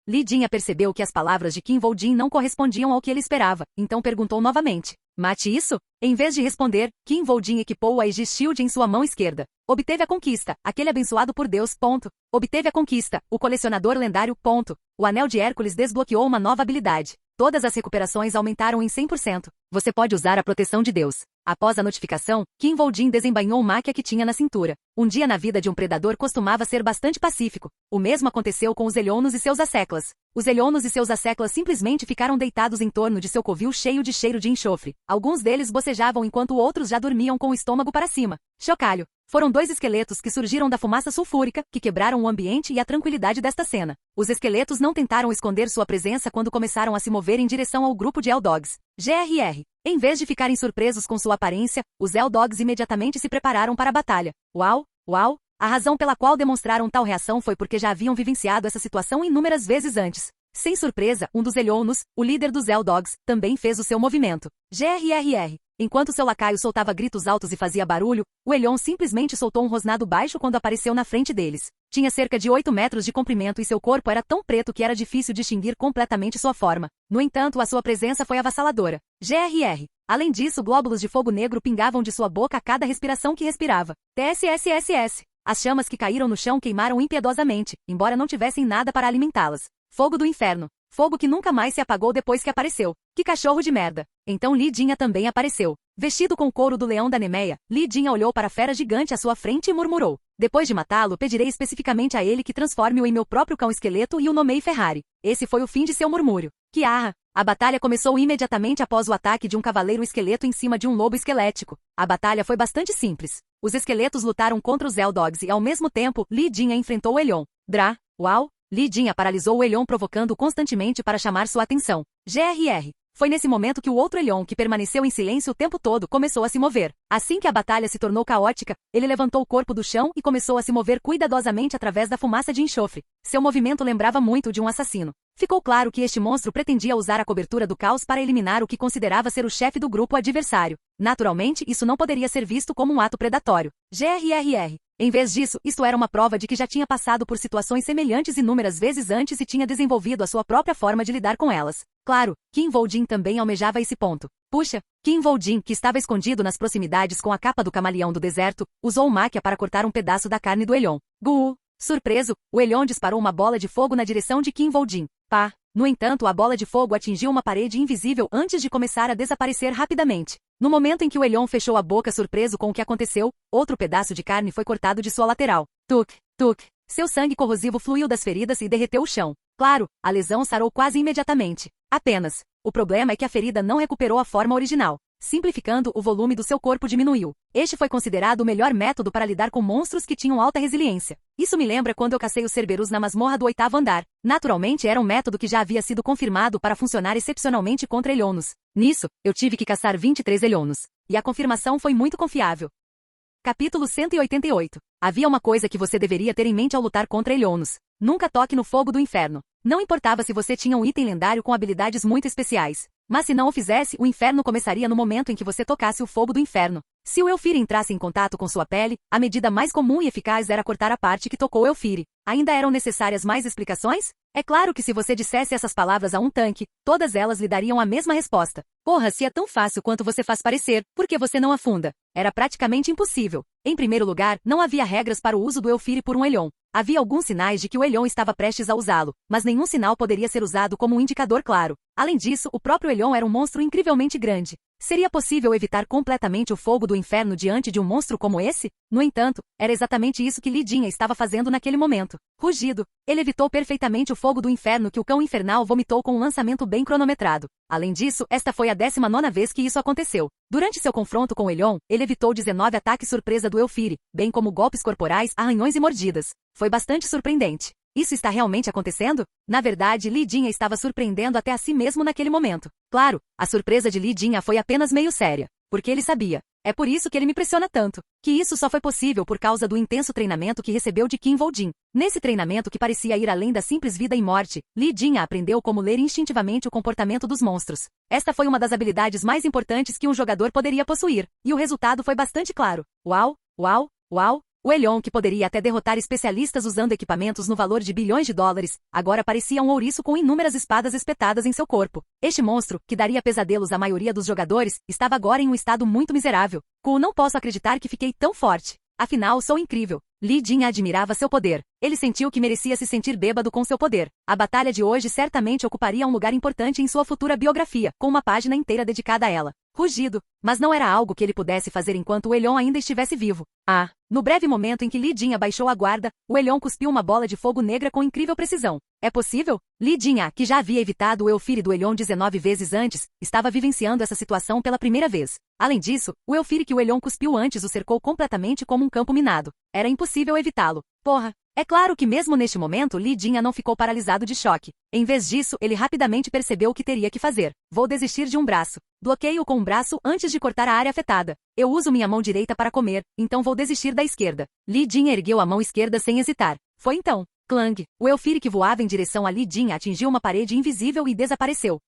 Lee Jin-ah percebeu que as palavras de Kim Woo-jin não correspondiam ao que ele esperava, então perguntou novamente. Mate isso? Em vez de responder, Kim Woo-jin equipou o Aegis Shield em sua mão esquerda. Obteve a conquista, aquele abençoado por Deus, ponto. Obteve a conquista, o colecionador lendário, ponto. O anel de Hércules desbloqueou uma nova habilidade. Todas as recuperações aumentaram em 100%. Você pode usar a proteção de Deus. Após a notificação, Kim Woo-jin desembainhou o máquia que tinha na cintura. Um dia na vida de um predador costumava ser bastante pacífico. O mesmo aconteceu com os Elionos e seus asseclas. Os Elionos e seus asseclas simplesmente ficaram deitados em torno de seu covil cheio de cheiro de enxofre. Alguns deles bocejavam enquanto outros já dormiam com o estômago para cima. Chocalho. Foram dois esqueletos que surgiram da fumaça sulfúrica, que quebraram o ambiente e a tranquilidade desta cena. Os esqueletos não tentaram esconder sua presença quando começaram a se mover em direção ao grupo de Eldogs. GRR. Em vez de ficarem surpresos com sua aparência, os Eldogs imediatamente se prepararam para a batalha. Uau! Uau! A razão pela qual demonstraram tal reação foi porque já haviam vivenciado essa situação inúmeras vezes antes. Sem surpresa, um dos Elionos, o líder dos Eldogs, também fez o seu movimento. GRRR. Enquanto seu lacaio soltava gritos altos e fazia barulho, o Elion simplesmente soltou um rosnado baixo quando apareceu na frente deles. Tinha cerca de 8 metros de comprimento e seu corpo era tão preto que era difícil distinguir completamente sua forma. No entanto, a sua presença foi avassaladora. GRR. Além disso, glóbulos de fogo negro pingavam de sua boca a cada respiração que respirava. TSSSS. As chamas que caíram no chão queimaram impiedosamente, embora não tivessem nada para alimentá-las. Fogo do inferno. Fogo que nunca mais se apagou depois que apareceu. Que cachorro de merda. Então Lee Jin-ah também apareceu. Vestido com o couro do leão da Nemeia, Lee Jin-ah olhou para a fera gigante à sua frente e murmurou. Depois de matá-lo, pedirei especificamente a ele que transforme-o em meu próprio cão esqueleto e o nomeie Ferrari. Esse foi o fim de seu murmúrio. Que arra! A batalha começou imediatamente após o ataque de um cavaleiro esqueleto em cima de um lobo esquelético. A batalha foi bastante simples. Os esqueletos lutaram contra os Eldogs e ao mesmo tempo, Lee Jin-ah enfrentou o Elion. Uau! Lee Jin-ah paralisou o Elion provocando constantemente para chamar sua atenção. GRR. Foi nesse momento que o outro Elion, que permaneceu em silêncio o tempo todo, começou a se mover. Assim que a batalha se tornou caótica, ele levantou o corpo do chão e começou a se mover cuidadosamente através da fumaça de enxofre. Seu movimento lembrava muito de um assassino. Ficou claro que este monstro pretendia usar a cobertura do caos para eliminar o que considerava ser o chefe do grupo adversário. Naturalmente, isso não poderia ser visto como um ato predatório. GRRR. Em vez disso, isto era uma prova de que já tinha passado por situações semelhantes inúmeras vezes antes e tinha desenvolvido a sua própria forma de lidar com elas. Claro, Kim Woo-jin também almejava esse ponto. Puxa, Kim Woo-jin, que estava escondido nas proximidades com a capa do camaleão do deserto, usou o máquia para cortar um pedaço da carne do Elion. Surpreso, o Elion disparou uma bola de fogo na direção de Kim Woo-jin. Pá! No entanto, a bola de fogo atingiu uma parede invisível antes de começar a desaparecer rapidamente. No momento em que o Elion fechou a boca surpreso com o que aconteceu, outro pedaço de carne foi cortado de sua lateral. Tuk, tuk. Seu sangue corrosivo fluiu das feridas e derreteu o chão. Claro, a lesão sarou quase imediatamente. Apenas. O problema é que a ferida não recuperou a forma original. Simplificando, o volume do seu corpo diminuiu. Este foi considerado o melhor método para lidar com monstros que tinham alta resiliência. Isso me lembra quando eu cacei os Cerberus na masmorra do 8º andar. Naturalmente era um método que já havia sido confirmado para funcionar excepcionalmente contra Elionos. Nisso, eu tive que caçar 23 Elionos. e a confirmação foi muito confiável. Capítulo 188. Havia uma coisa que você deveria ter em mente ao lutar contra Elionos. Nunca toque no fogo do inferno. Não importava se você tinha um item lendário com habilidades muito especiais. Mas se não o fizesse, o inferno começaria no momento em que você tocasse o fogo do inferno. Se o Elfire entrasse em contato com sua pele, a medida mais comum e eficaz era cortar a parte que tocou o Elfire. Ainda eram necessárias mais explicações? É claro que se você dissesse essas palavras a um tanque, todas elas lhe dariam a mesma resposta. Porra, se é tão fácil quanto você faz parecer, por que você não afunda? Era praticamente impossível. Em primeiro lugar, não havia regras para o uso do Elfire por um Elyon. Havia alguns sinais de que o Elyon estava prestes a usá-lo, mas nenhum sinal poderia ser usado como um indicador claro. Além disso, o próprio Elyon era um monstro incrivelmente grande. Seria possível evitar completamente o fogo do inferno diante de um monstro como esse? No entanto, era exatamente isso que Lidinha estava fazendo naquele momento. Rugido, ele evitou perfeitamente o fogo do inferno que o cão infernal vomitou com um lançamento bem cronometrado. Além disso, esta foi a 19ª vez que isso aconteceu. Durante seu confronto com Elyon, ele evitou 19 ataques surpresa do Elfire, bem como golpes corporais, arranhões e mordidas. Foi bastante surpreendente. Isso está realmente acontecendo? Na verdade, Lidinha estava surpreendendo até a si mesmo naquele momento. Claro, a surpresa de Lidinha foi apenas meio séria, porque ele sabia. É por isso que ele me pressiona tanto. Que isso só foi possível por causa do intenso treinamento que recebeu de Kim Voldin. Nesse treinamento que parecia ir além da simples vida e morte, Lidinha aprendeu como ler instintivamente o comportamento dos monstros. Esta foi uma das habilidades mais importantes que um jogador poderia possuir, e o resultado foi bastante claro. Uau, uau, uau. O Elyon, que poderia até derrotar especialistas usando equipamentos no valor de bilhões de dólares, agora parecia um ouriço com inúmeras espadas espetadas em seu corpo. Este monstro, que daria pesadelos à maioria dos jogadores, estava agora em um estado muito miserável. Não posso acreditar que fiquei tão forte. Afinal, sou incrível. Lidinha admirava seu poder. Ele sentiu que merecia se sentir bêbado com seu poder. A batalha de hoje certamente ocuparia um lugar importante em sua futura biografia, com uma página inteira dedicada a ela. Rugido, mas não era algo que ele pudesse fazer enquanto o Elyon ainda estivesse vivo. No breve momento em que Lidinha baixou a guarda, o Elyon cuspiu uma bola de fogo negra com incrível precisão. É possível? Lidinha, que já havia evitado o Elfire do Elyon 19 vezes antes, estava vivenciando essa situação pela primeira vez. Além disso, o Elfire que o Elyon cuspiu antes o cercou completamente como um campo minado. Era impossível evitá-lo. Porra! É claro que mesmo neste momento, Lidinha não ficou paralisado de choque. Em vez disso, ele rapidamente percebeu o que teria que fazer. Vou desistir de um braço. Bloqueio com um braço antes de cortar a área afetada. Eu uso minha mão direita para comer, então vou desistir da esquerda. Lidinha ergueu a mão esquerda sem hesitar. Foi então. Clang! O Elfire que voava em direção a Lidinha atingiu uma parede invisível e desapareceu.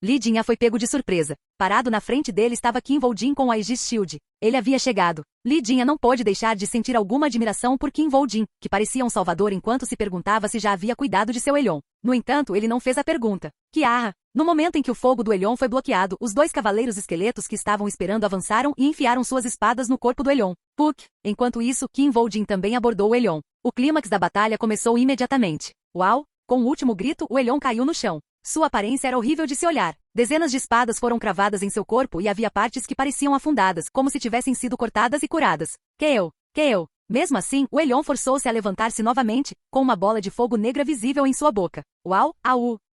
Lidinha foi pego de surpresa. Parado na frente dele estava Kim Voldin com a Aegis Shield. Ele havia chegado. Lidinha não pôde deixar de sentir alguma admiração por Kim Voldin, que parecia um salvador enquanto se perguntava se já havia cuidado de seu Elyon. No entanto, ele não fez a pergunta. Kiara! No momento em que o fogo do Elyon foi bloqueado, os dois cavaleiros esqueletos que estavam esperando avançaram e enfiaram suas espadas no corpo do Elyon. Puck! Enquanto isso, Kim Voldin também abordou o Elyon. O clímax da batalha começou imediatamente. Uau! Com o último grito, o Elyon caiu no chão. Sua aparência era horrível de se olhar. Dezenas de espadas foram cravadas em seu corpo e havia partes que pareciam afundadas, como se tivessem sido cortadas e curadas. Kale. Mesmo assim, o Elyon forçou-se a levantar-se novamente, com uma bola de fogo negra visível em sua boca. Uau,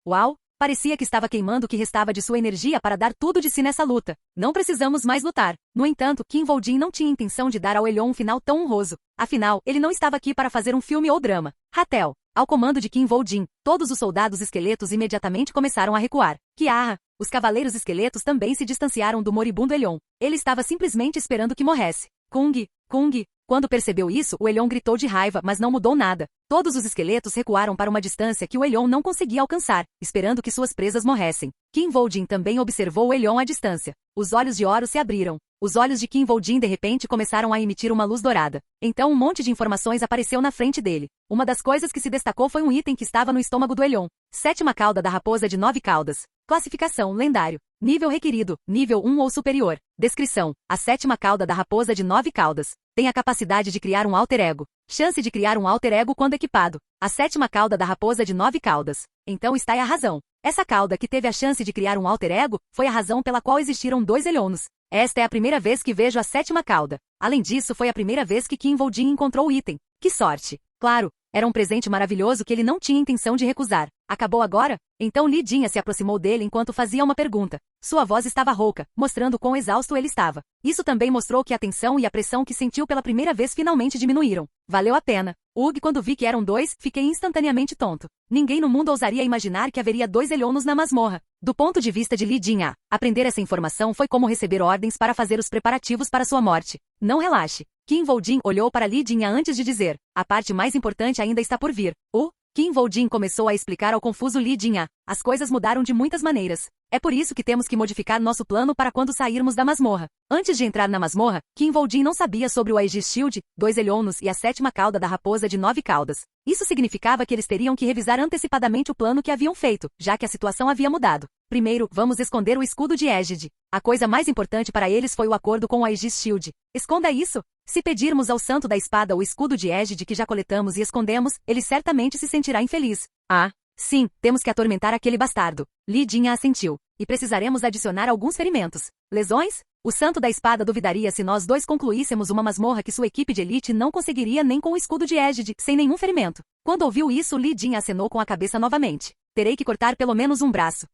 uau. Parecia que estava queimando o que restava de sua energia para dar tudo de si nessa luta. Não precisamos mais lutar. No entanto, Kim Voldin não tinha intenção de dar ao Elyon um final tão honroso. Afinal, ele não estava aqui para fazer um filme ou drama. Ratel. Ao comando de Kim Voldin, todos os soldados esqueletos imediatamente começaram a recuar. Kiara! Os cavaleiros esqueletos também se distanciaram do moribundo Elyon. Ele estava simplesmente esperando que morresse. Kung! Quando percebeu isso, o Elyon gritou de raiva, mas não mudou nada. Todos os esqueletos recuaram para uma distância que o Elyon não conseguia alcançar, esperando que suas presas morressem. Kim Voldin também observou o Elyon à distância. Os olhos de Oro se abriram. Os olhos de Kim Voldin de repente começaram a emitir uma luz dourada. Então um monte de informações apareceu na frente dele. Uma das coisas que se destacou foi um item que estava no estômago do Elyon. 7ª cauda da raposa de 9 caudas. Classificação, lendário. Nível requerido, nível 1 ou superior. Descrição, a 7ª cauda da raposa de 9 caudas. Tem a capacidade de criar um alter ego. Chance de criar um alter ego quando equipado. A 7ª cauda da raposa de 9 caudas. Então está aí a razão. Essa cauda que teve a chance de criar um alter ego, foi a razão pela qual existiram 2 Elyonos. Esta é a primeira vez que vejo a 7ª cauda. Além disso, foi a primeira vez que Kim Voldin encontrou o item. Que sorte! Claro, Era um presente maravilhoso que ele não tinha intenção de recusar. Acabou agora? Então Li Jinha se aproximou dele enquanto fazia uma pergunta. Sua voz estava rouca, mostrando quão exausto ele estava. Isso também mostrou que a tensão e a pressão que sentiu pela primeira vez finalmente diminuíram. Valeu a pena. Quando vi que eram dois, fiquei instantaneamente tonto. Ninguém no mundo ousaria imaginar que haveria dois Elionos na masmorra. Do ponto de vista de Li Jinha, aprender essa informação foi como receber ordens para fazer os preparativos para sua morte. Não relaxe. Qin Voljin olhou para Li Jinha antes de dizer, a parte mais importante ainda está por vir. Qin Voljin começou a explicar ao confuso Li Jinha. As coisas mudaram de muitas maneiras. É por isso que temos que modificar nosso plano para quando sairmos da masmorra. Antes de entrar na masmorra, Qin Voljin não sabia sobre o Aegis Shield, 2 Elionos e a 7ª cauda da raposa de 9 caudas. Isso significava que eles teriam que revisar antecipadamente o plano que haviam feito, já que a situação havia mudado. Primeiro, vamos esconder o escudo de Égide. A coisa mais importante para eles foi o acordo com o Aegis Shield. Esconda isso! Se pedirmos ao Santo da Espada o escudo de Égide que já coletamos e escondemos, ele certamente se sentirá infeliz. Sim, temos que atormentar aquele bastardo. Li Jinha assentiu. E precisaremos adicionar alguns ferimentos. Lesões? O Santo da Espada duvidaria se nós dois concluíssemos uma masmorra que sua equipe de elite não conseguiria nem com o escudo de Égide, sem nenhum ferimento. Quando ouviu isso, Li Jinha acenou com a cabeça novamente. Terei que cortar pelo menos um braço.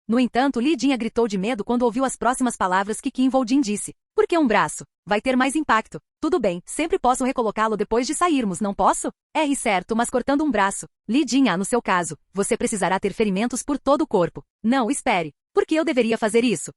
No entanto, Li Jinha gritou de medo quando ouviu as próximas palavras que Qin Voljin disse. Por que um braço? Vai ter mais impacto. Tudo bem, sempre posso recolocá-lo depois de sairmos, não posso? Certo, mas cortando um braço. Li Jinha, no seu caso, você precisará ter ferimentos por todo o corpo. Não, espere. Por que eu deveria fazer isso?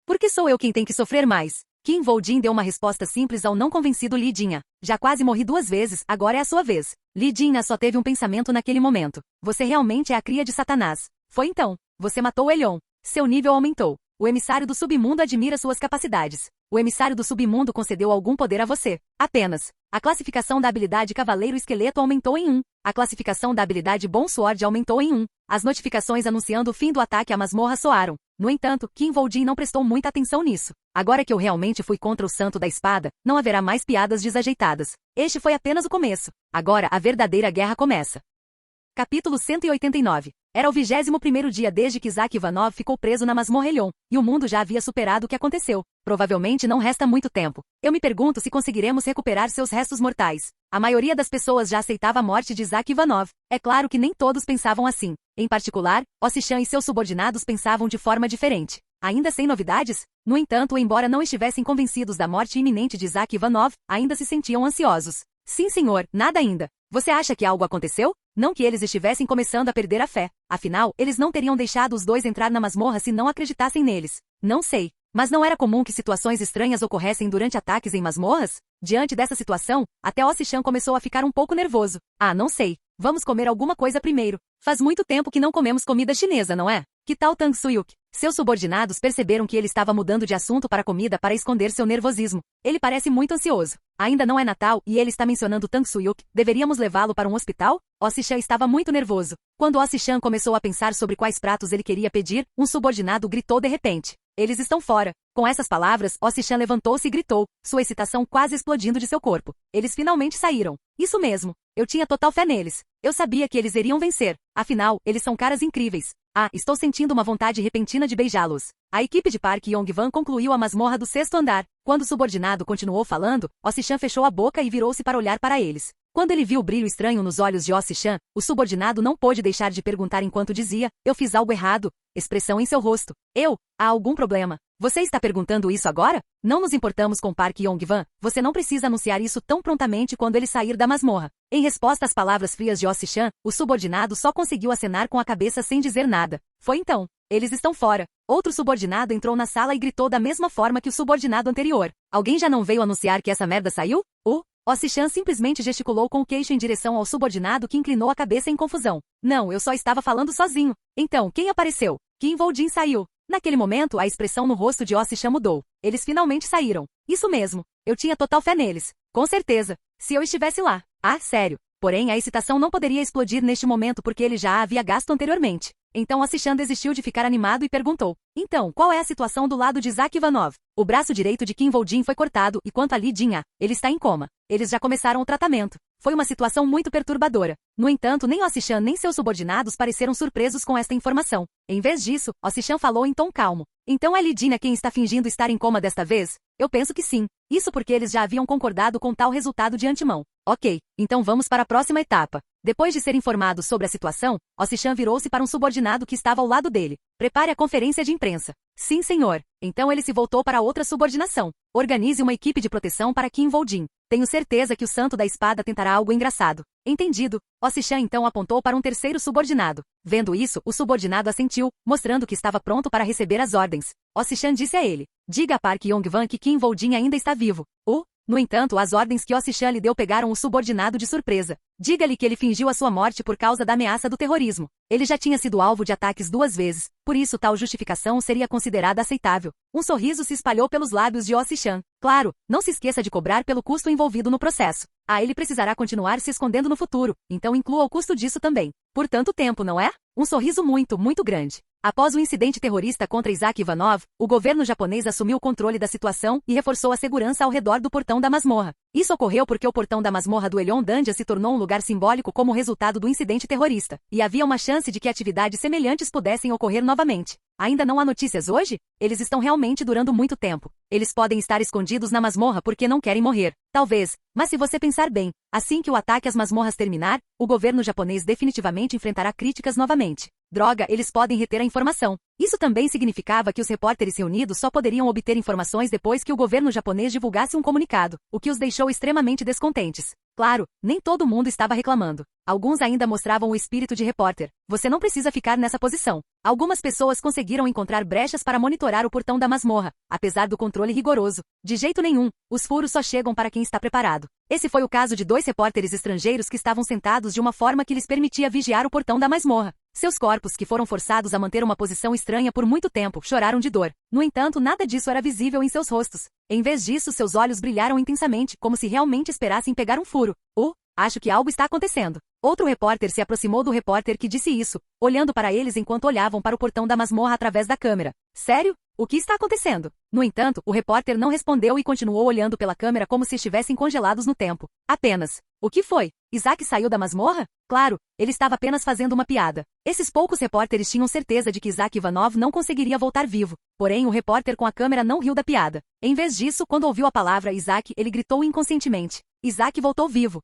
Porque sou eu quem tem que sofrer mais. Qin Voljin deu uma resposta simples ao não convencido Li Jinha. Já quase morri 2 vezes, agora é a sua vez. Li Jinha só teve um pensamento naquele momento. Você realmente é a cria de Satanás. Foi então. Você matou o Elion. Seu nível aumentou. O emissário do submundo admira suas capacidades. O emissário do submundo concedeu algum poder a você. Apenas. A classificação da habilidade Cavaleiro Esqueleto aumentou em 1. A classificação da habilidade Bom Sword aumentou em 1. As notificações anunciando o fim do ataque à masmorra soaram. No entanto, Qin Voljin não prestou muita atenção nisso. Agora que eu realmente fui contra o Santo da Espada, não haverá mais piadas desajeitadas. Este foi apenas o começo. Agora a verdadeira guerra começa. Capítulo 189. Era o 21º dia desde que Isaac Ivanov ficou preso na masmorra Elion, e o mundo já havia superado o que aconteceu. Provavelmente não resta muito tempo. Eu me pergunto se conseguiremos recuperar seus restos mortais. A maioria das pessoas já aceitava a morte de Isaac Ivanov. É claro que nem todos pensavam assim. Em particular, Ossichan e seus subordinados pensavam de forma diferente. Ainda sem novidades? No entanto, embora não estivessem convencidos da morte iminente de Isaac Ivanov, ainda se sentiam ansiosos. Sim, senhor, nada ainda. Você acha que algo aconteceu? Não que eles estivessem começando a perder a fé. Afinal, eles não teriam deixado os dois entrar na masmorra se não acreditassem neles. Não sei. Mas não era comum que situações estranhas ocorressem durante ataques em masmorras? Diante dessa situação, até Ossichan começou a ficar um pouco nervoso. Não sei. Vamos comer alguma coisa primeiro. Faz muito tempo que não comemos comida chinesa, não é? Que tal Tang Suyuk? Seus subordinados perceberam que ele estava mudando de assunto para comida para esconder seu nervosismo. Ele parece muito ansioso. Ainda não é Natal e ele está mencionando Tang Suyuk. Deveríamos levá-lo para um hospital? Ossichan estava muito nervoso. Quando Ossichan começou a pensar sobre quais pratos ele queria pedir, um subordinado gritou de repente. Eles estão fora. Com essas palavras, Ossichan levantou-se e gritou, sua excitação quase explodindo de seu corpo. Eles finalmente saíram. Isso mesmo. Eu tinha total fé neles. Eu sabia que eles iriam vencer. Afinal, eles são caras incríveis. Estou sentindo uma vontade repentina de beijá-los. A equipe de Park Yong-wan concluiu a masmorra do 6º andar. Quando o subordinado continuou falando, Ossichan fechou a boca e virou-se para olhar para eles. Quando ele viu o brilho estranho nos olhos de Ossichan, o subordinado não pôde deixar de perguntar enquanto dizia, eu fiz algo errado. Expressão em seu rosto. Há algum problema? Você está perguntando isso agora? Não nos importamos com Park Yong-wan, você não precisa anunciar isso tão prontamente quando ele sair da masmorra. Em resposta às palavras frias de Ossichan, o subordinado só conseguiu acenar com a cabeça sem dizer nada. Foi então. Eles estão fora. Outro subordinado entrou na sala e gritou da mesma forma que o subordinado anterior. Alguém já não veio anunciar que essa merda saiu? Ossichan simplesmente gesticulou com o queixo em direção ao subordinado que inclinou a cabeça em confusão. Não, eu só estava falando sozinho. Então, quem apareceu? Qin Voljin saiu. Naquele momento, a expressão no rosto de Ossichan mudou. Eles finalmente saíram. Isso mesmo. Eu tinha total fé neles. Com certeza. Se eu estivesse lá. Sério. Porém, a excitação não poderia explodir neste momento porque ele já a havia gasto anteriormente. Então Ossichan desistiu de ficar animado e perguntou. Então, qual é a situação do lado de Isaac Ivanov? O braço direito de Qin Voljin foi cortado e quanto a Li Jinha, ele está em coma. Eles já começaram o tratamento. Foi uma situação muito perturbadora. No entanto, nem Ossichan nem seus subordinados pareceram surpresos com esta informação. Em vez disso, Ossichan falou em tom calmo. Então é Li Jinha quem está fingindo estar em coma desta vez? Eu penso que sim. Isso porque eles já haviam concordado com tal resultado de antemão. Ok, então vamos para a próxima etapa. Depois de ser informado sobre a situação, Ossichan virou-se para um subordinado que estava ao lado dele. Prepare a conferência de imprensa. Sim, senhor. Então ele se voltou para outra subordinação. Organize uma equipe de proteção para Kim Voljin. Tenho certeza que o santo da espada tentará algo engraçado. Entendido. Ossichan então apontou para um terceiro subordinado. Vendo isso, o subordinado assentiu, mostrando que estava pronto para receber as ordens. Ossichan disse a ele: diga a Park Yong-wan que Kim Voljin ainda está vivo. No entanto, as ordens que Ossichan lhe deu pegaram o subordinado de surpresa. Diga-lhe que ele fingiu a sua morte por causa da ameaça do terrorismo. Ele já tinha sido alvo de ataques 2 vezes, por isso tal justificação seria considerada aceitável. Um sorriso se espalhou pelos lábios de Ossichan. Claro, não se esqueça de cobrar pelo custo envolvido no processo. Ele precisará continuar se escondendo no futuro, então inclua o custo disso também. Por tanto tempo, não é? Um sorriso muito, muito grande. Após o incidente terrorista contra Isaac Ivanov, o governo japonês assumiu o controle da situação e reforçou a segurança ao redor do portão da masmorra. Isso ocorreu porque o portão da masmorra do Elyon-Dandia se tornou um lugar simbólico como resultado do incidente terrorista, e havia uma chance de que atividades semelhantes pudessem ocorrer novamente. Ainda não há notícias hoje? Eles estão realmente durando muito tempo. Eles podem estar escondidos na masmorra porque não querem morrer. Talvez, mas se você pensar bem, assim que o ataque às masmorras terminar, o governo japonês definitivamente enfrentará críticas novamente. Droga, eles podem reter a informação. Isso também significava que os repórteres reunidos só poderiam obter informações depois que o governo japonês divulgasse um comunicado, o que os deixou extremamente descontentes. Claro, nem todo mundo estava reclamando. Alguns ainda mostravam o espírito de repórter. Você não precisa ficar nessa posição. Algumas pessoas conseguiram encontrar brechas para monitorar o portão da masmorra, apesar do controle rigoroso. De jeito nenhum, os furos só chegam para quem está preparado. Esse foi o caso de 2 repórteres estrangeiros que estavam sentados de uma forma que lhes permitia vigiar o portão da masmorra. Seus corpos, que foram forçados a manter uma posição estranha por muito tempo, choraram de dor. No entanto, nada disso era visível em seus rostos. Em vez disso, seus olhos brilharam intensamente, como se realmente esperassem pegar um furo. Acho que algo está acontecendo. Outro repórter se aproximou do repórter que disse isso, olhando para eles enquanto olhavam para o portão da masmorra através da câmera. Sério? O que está acontecendo? No entanto, o repórter não respondeu e continuou olhando pela câmera como se estivessem congelados no tempo. Apenas. O que foi? Isaac saiu da masmorra? Claro, ele estava apenas fazendo uma piada. Esses poucos repórteres tinham certeza de que Isaac Ivanov não conseguiria voltar vivo. Porém, o repórter com a câmera não riu da piada. Em vez disso, quando ouviu a palavra Isaac, ele gritou inconscientemente. Isaac voltou vivo.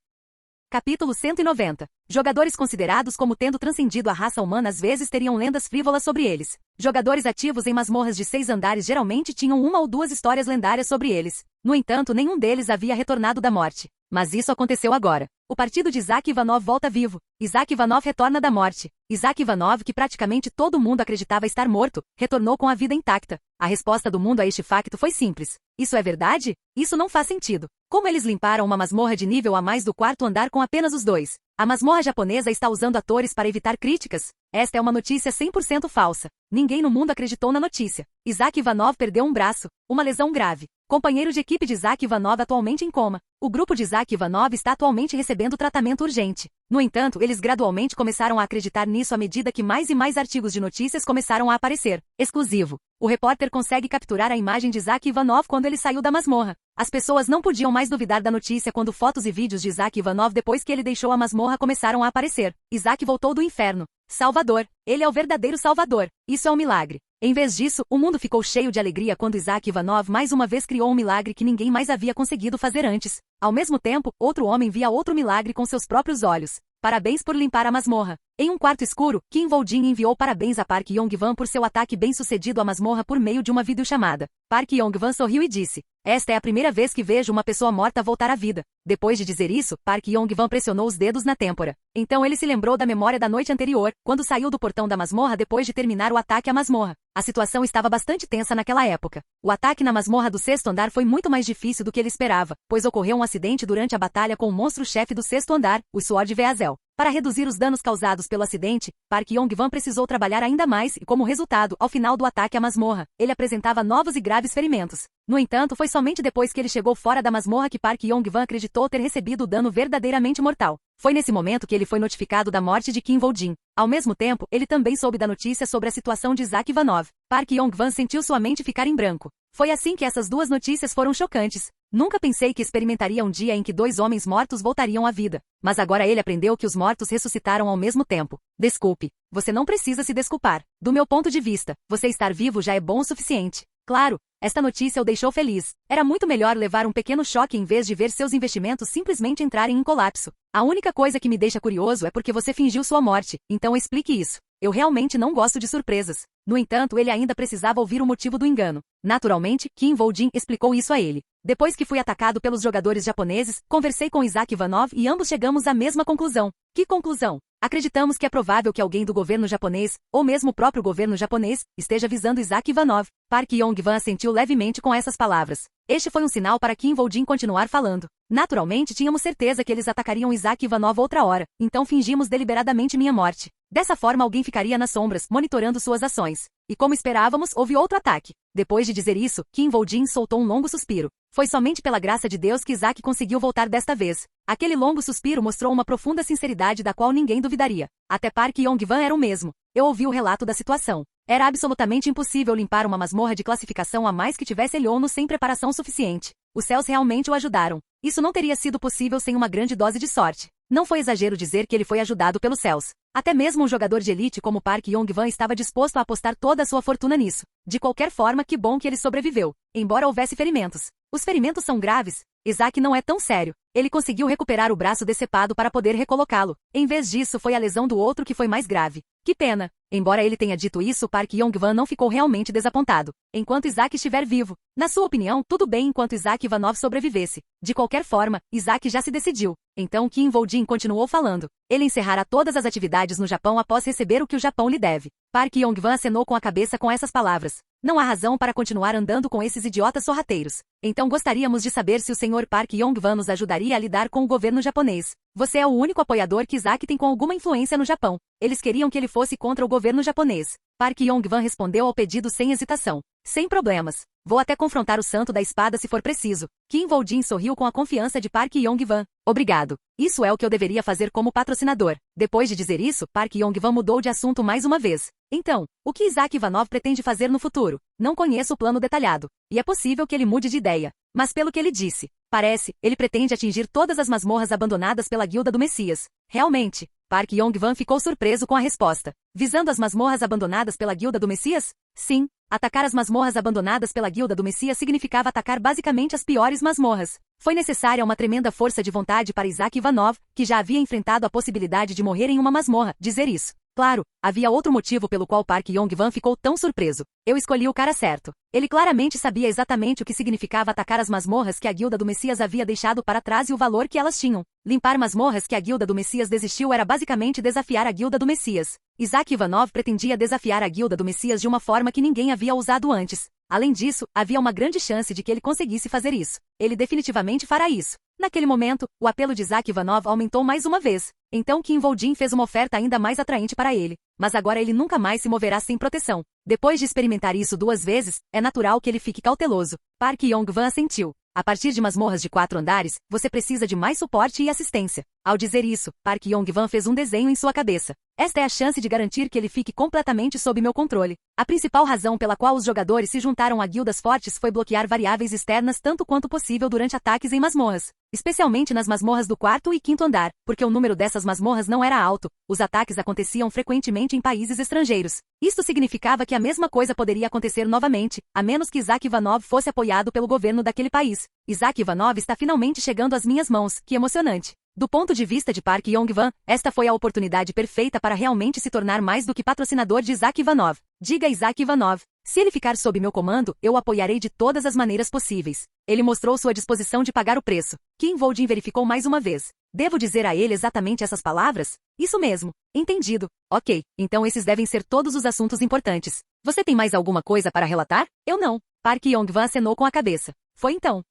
Capítulo 190. Jogadores considerados como tendo transcendido a raça humana às vezes teriam lendas frívolas sobre eles. Jogadores ativos em masmorras de 6 andares geralmente tinham 1 ou 2 histórias lendárias sobre eles. No entanto, nenhum deles havia retornado da morte. Mas isso aconteceu agora. O partido de Isaac Ivanov volta vivo. Isaac Ivanov retorna da morte. Isaac Ivanov, que praticamente todo mundo acreditava estar morto, retornou com a vida intacta. A resposta do mundo a este facto foi simples. Isso é verdade? Isso não faz sentido. Como eles limparam uma masmorra de nível a mais do 4º andar com apenas os 2? A masmorra japonesa está usando atores para evitar críticas? Esta é uma notícia 100% falsa. Ninguém no mundo acreditou na notícia. Isaac Ivanov perdeu um braço, uma lesão grave. Companheiro de equipe de Isaac Ivanov atualmente em coma. O grupo de Isaac Ivanov está atualmente recebendo tratamento urgente. No entanto, eles gradualmente começaram a acreditar nisso à medida que mais e mais artigos de notícias começaram a aparecer. Exclusivo. O repórter consegue capturar a imagem de Isaac Ivanov quando ele saiu da masmorra. As pessoas não podiam mais duvidar da notícia quando fotos e vídeos de Isaac Ivanov depois que ele deixou a masmorra começaram a aparecer. Isaac voltou do inferno. Salvador. Ele é o verdadeiro Salvador. Isso é um milagre. Em vez disso, o mundo ficou cheio de alegria quando Isaac Ivanov mais uma vez criou um milagre que ninguém mais havia conseguido fazer antes. Ao mesmo tempo, outro homem via outro milagre com seus próprios olhos. Parabéns por limpar a masmorra. Em um quarto escuro, Kim Voljin enviou parabéns a Park Yong-wan por seu ataque bem-sucedido à masmorra por meio de uma videochamada. Park Yong-wan sorriu e disse: esta é a primeira vez que vejo uma pessoa morta voltar à vida. Depois de dizer isso, Park Yong-wan pressionou os dedos na têmpora. Então ele se lembrou da memória da noite anterior, quando saiu do portão da masmorra depois de terminar o ataque à masmorra. A situação estava bastante tensa naquela época. O ataque na masmorra do 6º andar foi muito mais difícil do que ele esperava, pois ocorreu um acidente durante a batalha com o monstro-chefe do 6º andar, o Sword Veazel. Para reduzir os danos causados pelo acidente, Park Yong-wan precisou trabalhar ainda mais e, como resultado, ao final do ataque à masmorra, ele apresentava novos e graves ferimentos. No entanto, foi somente depois que ele chegou fora da masmorra que Park Yong-wan acreditou ter recebido o dano verdadeiramente mortal. Foi nesse momento que ele foi notificado da morte de Kim Voljin. Ao mesmo tempo, ele também soube da notícia sobre a situação de Isaac Ivanov. Park Yong-wan sentiu sua mente ficar em branco. Foi assim que essas 2 notícias foram chocantes. Nunca pensei que experimentaria um dia em que 2 homens mortos voltariam à vida. Mas agora ele aprendeu que os mortos ressuscitaram ao mesmo tempo. Desculpe. Você não precisa se desculpar. Do meu ponto de vista, você estar vivo já é bom o suficiente. Claro, Esta notícia o deixou feliz. Era muito melhor levar um pequeno choque em vez de ver seus investimentos simplesmente entrarem em colapso. A única coisa que me deixa curioso é porque você fingiu sua morte, então explique isso. Eu realmente não gosto de surpresas. No entanto, ele ainda precisava ouvir o motivo do engano. Naturalmente, Kim Woo-jin explicou isso a ele. Depois que fui atacado pelos jogadores japoneses, conversei com Isaac Ivanov e ambos chegamos à mesma conclusão. Que conclusão? Acreditamos que é provável que alguém do governo japonês, ou mesmo o próprio governo japonês, esteja visando Isaac Ivanov. Park Yong-van assentiu levemente com essas palavras. Este foi um sinal para Kim Woo-jin continuar falando. Naturalmente, tínhamos certeza que eles atacariam Isaac Ivanov outra hora, então fingimos deliberadamente minha morte. Dessa forma alguém ficaria nas sombras, monitorando suas ações. E como esperávamos, houve outro ataque. Depois de dizer isso, Kim Woo-jin soltou um longo suspiro. Foi somente pela graça de Deus que Isaac conseguiu voltar desta vez. Aquele longo suspiro mostrou uma profunda sinceridade da qual ninguém duvidaria. Até Park Yong-van era o mesmo. Eu ouvi o relato da situação. Era absolutamente impossível limpar uma masmorra de classificação a mais que tivesse Eliono sem preparação suficiente. Os céus realmente o ajudaram. Isso não teria sido possível sem uma grande dose de sorte. Não foi exagero dizer que ele foi ajudado pelos céus. Até mesmo um jogador de elite como Park Yong-van estava disposto a apostar toda a sua fortuna nisso. De qualquer forma, que bom que ele sobreviveu, embora houvesse ferimentos. Os ferimentos são graves. Isaac não é tão sério. Ele conseguiu recuperar o braço decepado para poder recolocá-lo. Em vez disso, foi a lesão do outro que foi mais grave. Que pena. Embora ele tenha dito isso, Park Yong-van não ficou realmente desapontado. Enquanto Isaac estiver vivo. Na sua opinião, tudo bem enquanto Isaac Ivanov sobrevivesse. De qualquer forma, Isaac já se decidiu. Então Kim Woo-jin continuou falando. Ele encerrará todas as atividades no Japão após receber o que o Japão lhe deve. Park Yong-van acenou com a cabeça com essas palavras. Não há razão para continuar andando com esses idiotas sorrateiros. Então gostaríamos de saber se o Sr. Park Yong-van nos ajudaria a lidar com o governo japonês. Você é o único apoiador que Isaac tem com alguma influência no Japão. Eles queriam que ele fosse contra o governo japonês. Park Yong-van respondeu ao pedido sem hesitação. Sem problemas. Vou até confrontar o santo da espada se for preciso. Kim Woo-jin sorriu com a confiança de Park Yong-van. Obrigado. Isso é o que eu deveria fazer como patrocinador. Depois de dizer isso, Park Yong-van mudou de assunto mais uma vez. Então, o que Isaac Ivanov pretende fazer no futuro? Não conheço o plano detalhado. E é possível que ele mude de ideia. Mas pelo que ele disse, parece, ele pretende atingir todas as masmorras abandonadas pela Guilda do Messias. Realmente? Park Yong-van ficou surpreso com a resposta. Visando as masmorras abandonadas pela Guilda do Messias? Sim. Atacar as masmorras abandonadas pela Guilda do Messias significava atacar basicamente as piores masmorras. Foi necessária uma tremenda força de vontade para Isaac Ivanov, que já havia enfrentado a possibilidade de morrer em uma masmorra, dizer isso. Claro, havia outro motivo pelo qual Park Yong-van ficou tão surpreso. Eu escolhi o cara certo. Ele claramente sabia exatamente o que significava atacar as masmorras que a Guilda do Messias havia deixado para trás e o valor que elas tinham. Limpar masmorras que a Guilda do Messias desistiu era basicamente desafiar a Guilda do Messias. Isaac Ivanov pretendia desafiar a Guilda do Messias de uma forma que ninguém havia usado antes. Além disso, havia uma grande chance de que ele conseguisse fazer isso. Ele definitivamente fará isso. Naquele momento, o apelo de Isaac Ivanov aumentou mais uma vez. Então Kim Woo-jin fez uma oferta ainda mais atraente para ele. Mas agora ele nunca mais se moverá sem proteção. Depois de experimentar isso 2 vezes, é natural que ele fique cauteloso. Park Yong-van assentiu. A partir de masmorras de 4 andares, você precisa de mais suporte e assistência. Ao dizer isso, Park Yong-van fez um desenho em sua cabeça. Esta é a chance de garantir que ele fique completamente sob meu controle. A principal razão pela qual os jogadores se juntaram a guildas fortes foi bloquear variáveis externas tanto quanto possível durante ataques em masmorras. Especialmente nas masmorras do 4º e 5º andar, porque o número dessas masmorras não era alto. Os ataques aconteciam frequentemente em países estrangeiros. Isto significava que a mesma coisa poderia acontecer novamente, a menos que Isaac Ivanov fosse apoiado pelo governo daquele país. Isaac Ivanov está finalmente chegando às minhas mãos, que emocionante. Do ponto de vista de Park Yong-van, esta foi a oportunidade perfeita para realmente se tornar mais do que patrocinador de Isaac Ivanov. Diga a Isaac Ivanov, se ele ficar sob meu comando, eu o apoiarei de todas as maneiras possíveis. Ele mostrou sua disposição de pagar o preço. Kim Woo-jin verificou mais uma vez. Devo dizer a ele exatamente essas palavras? Isso mesmo. Entendido. Ok, então esses devem ser todos os assuntos importantes. Você tem mais alguma coisa para relatar? Eu não. Park Yong-van acenou com a cabeça. Foi então.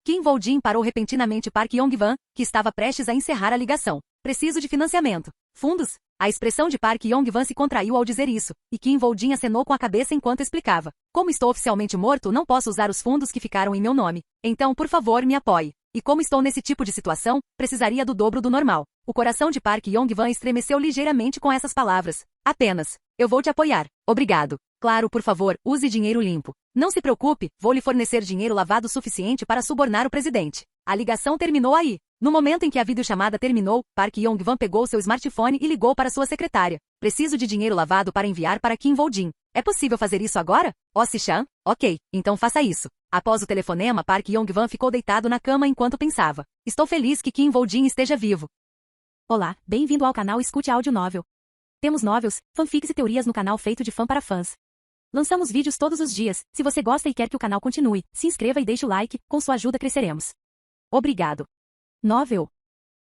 Kim Woo-jin parou repentinamente Park Yong-van, que estava prestes a encerrar a ligação. Preciso de financiamento. Fundos? A expressão de Park Yong-van se contraiu ao dizer isso, e Kim Woo-jin acenou com a cabeça enquanto explicava. Como estou oficialmente morto, não posso usar os fundos que ficaram em meu nome. Então, por favor, me apoie. E como estou nesse tipo de situação, precisaria do dobro do normal. O coração de Park Yong-van estremeceu ligeiramente com essas palavras. Apenas. Eu vou te apoiar. Obrigado. Claro, por favor, use dinheiro limpo. Não se preocupe, vou lhe fornecer dinheiro lavado suficiente para subornar o presidente. A ligação terminou aí. No momento em que a videochamada terminou, Park Yong-van pegou seu smartphone e ligou para sua secretária. Preciso de dinheiro lavado para enviar para Kim Woo-jin. É possível fazer isso agora? Oh, Si-chan? Ok, então faça isso. Após o telefonema, Park Yong-wan ficou deitado na cama enquanto pensava. Estou feliz que Kim Woo-jin esteja vivo. Olá, bem-vindo ao canal Escute Áudio Novel. Temos novels, fanfics e teorias no canal feito de fã para fãs. Lançamos vídeos todos os dias. Se você gosta e quer que o canal continue, se inscreva e deixe o like, com sua ajuda cresceremos. Obrigado. Novel.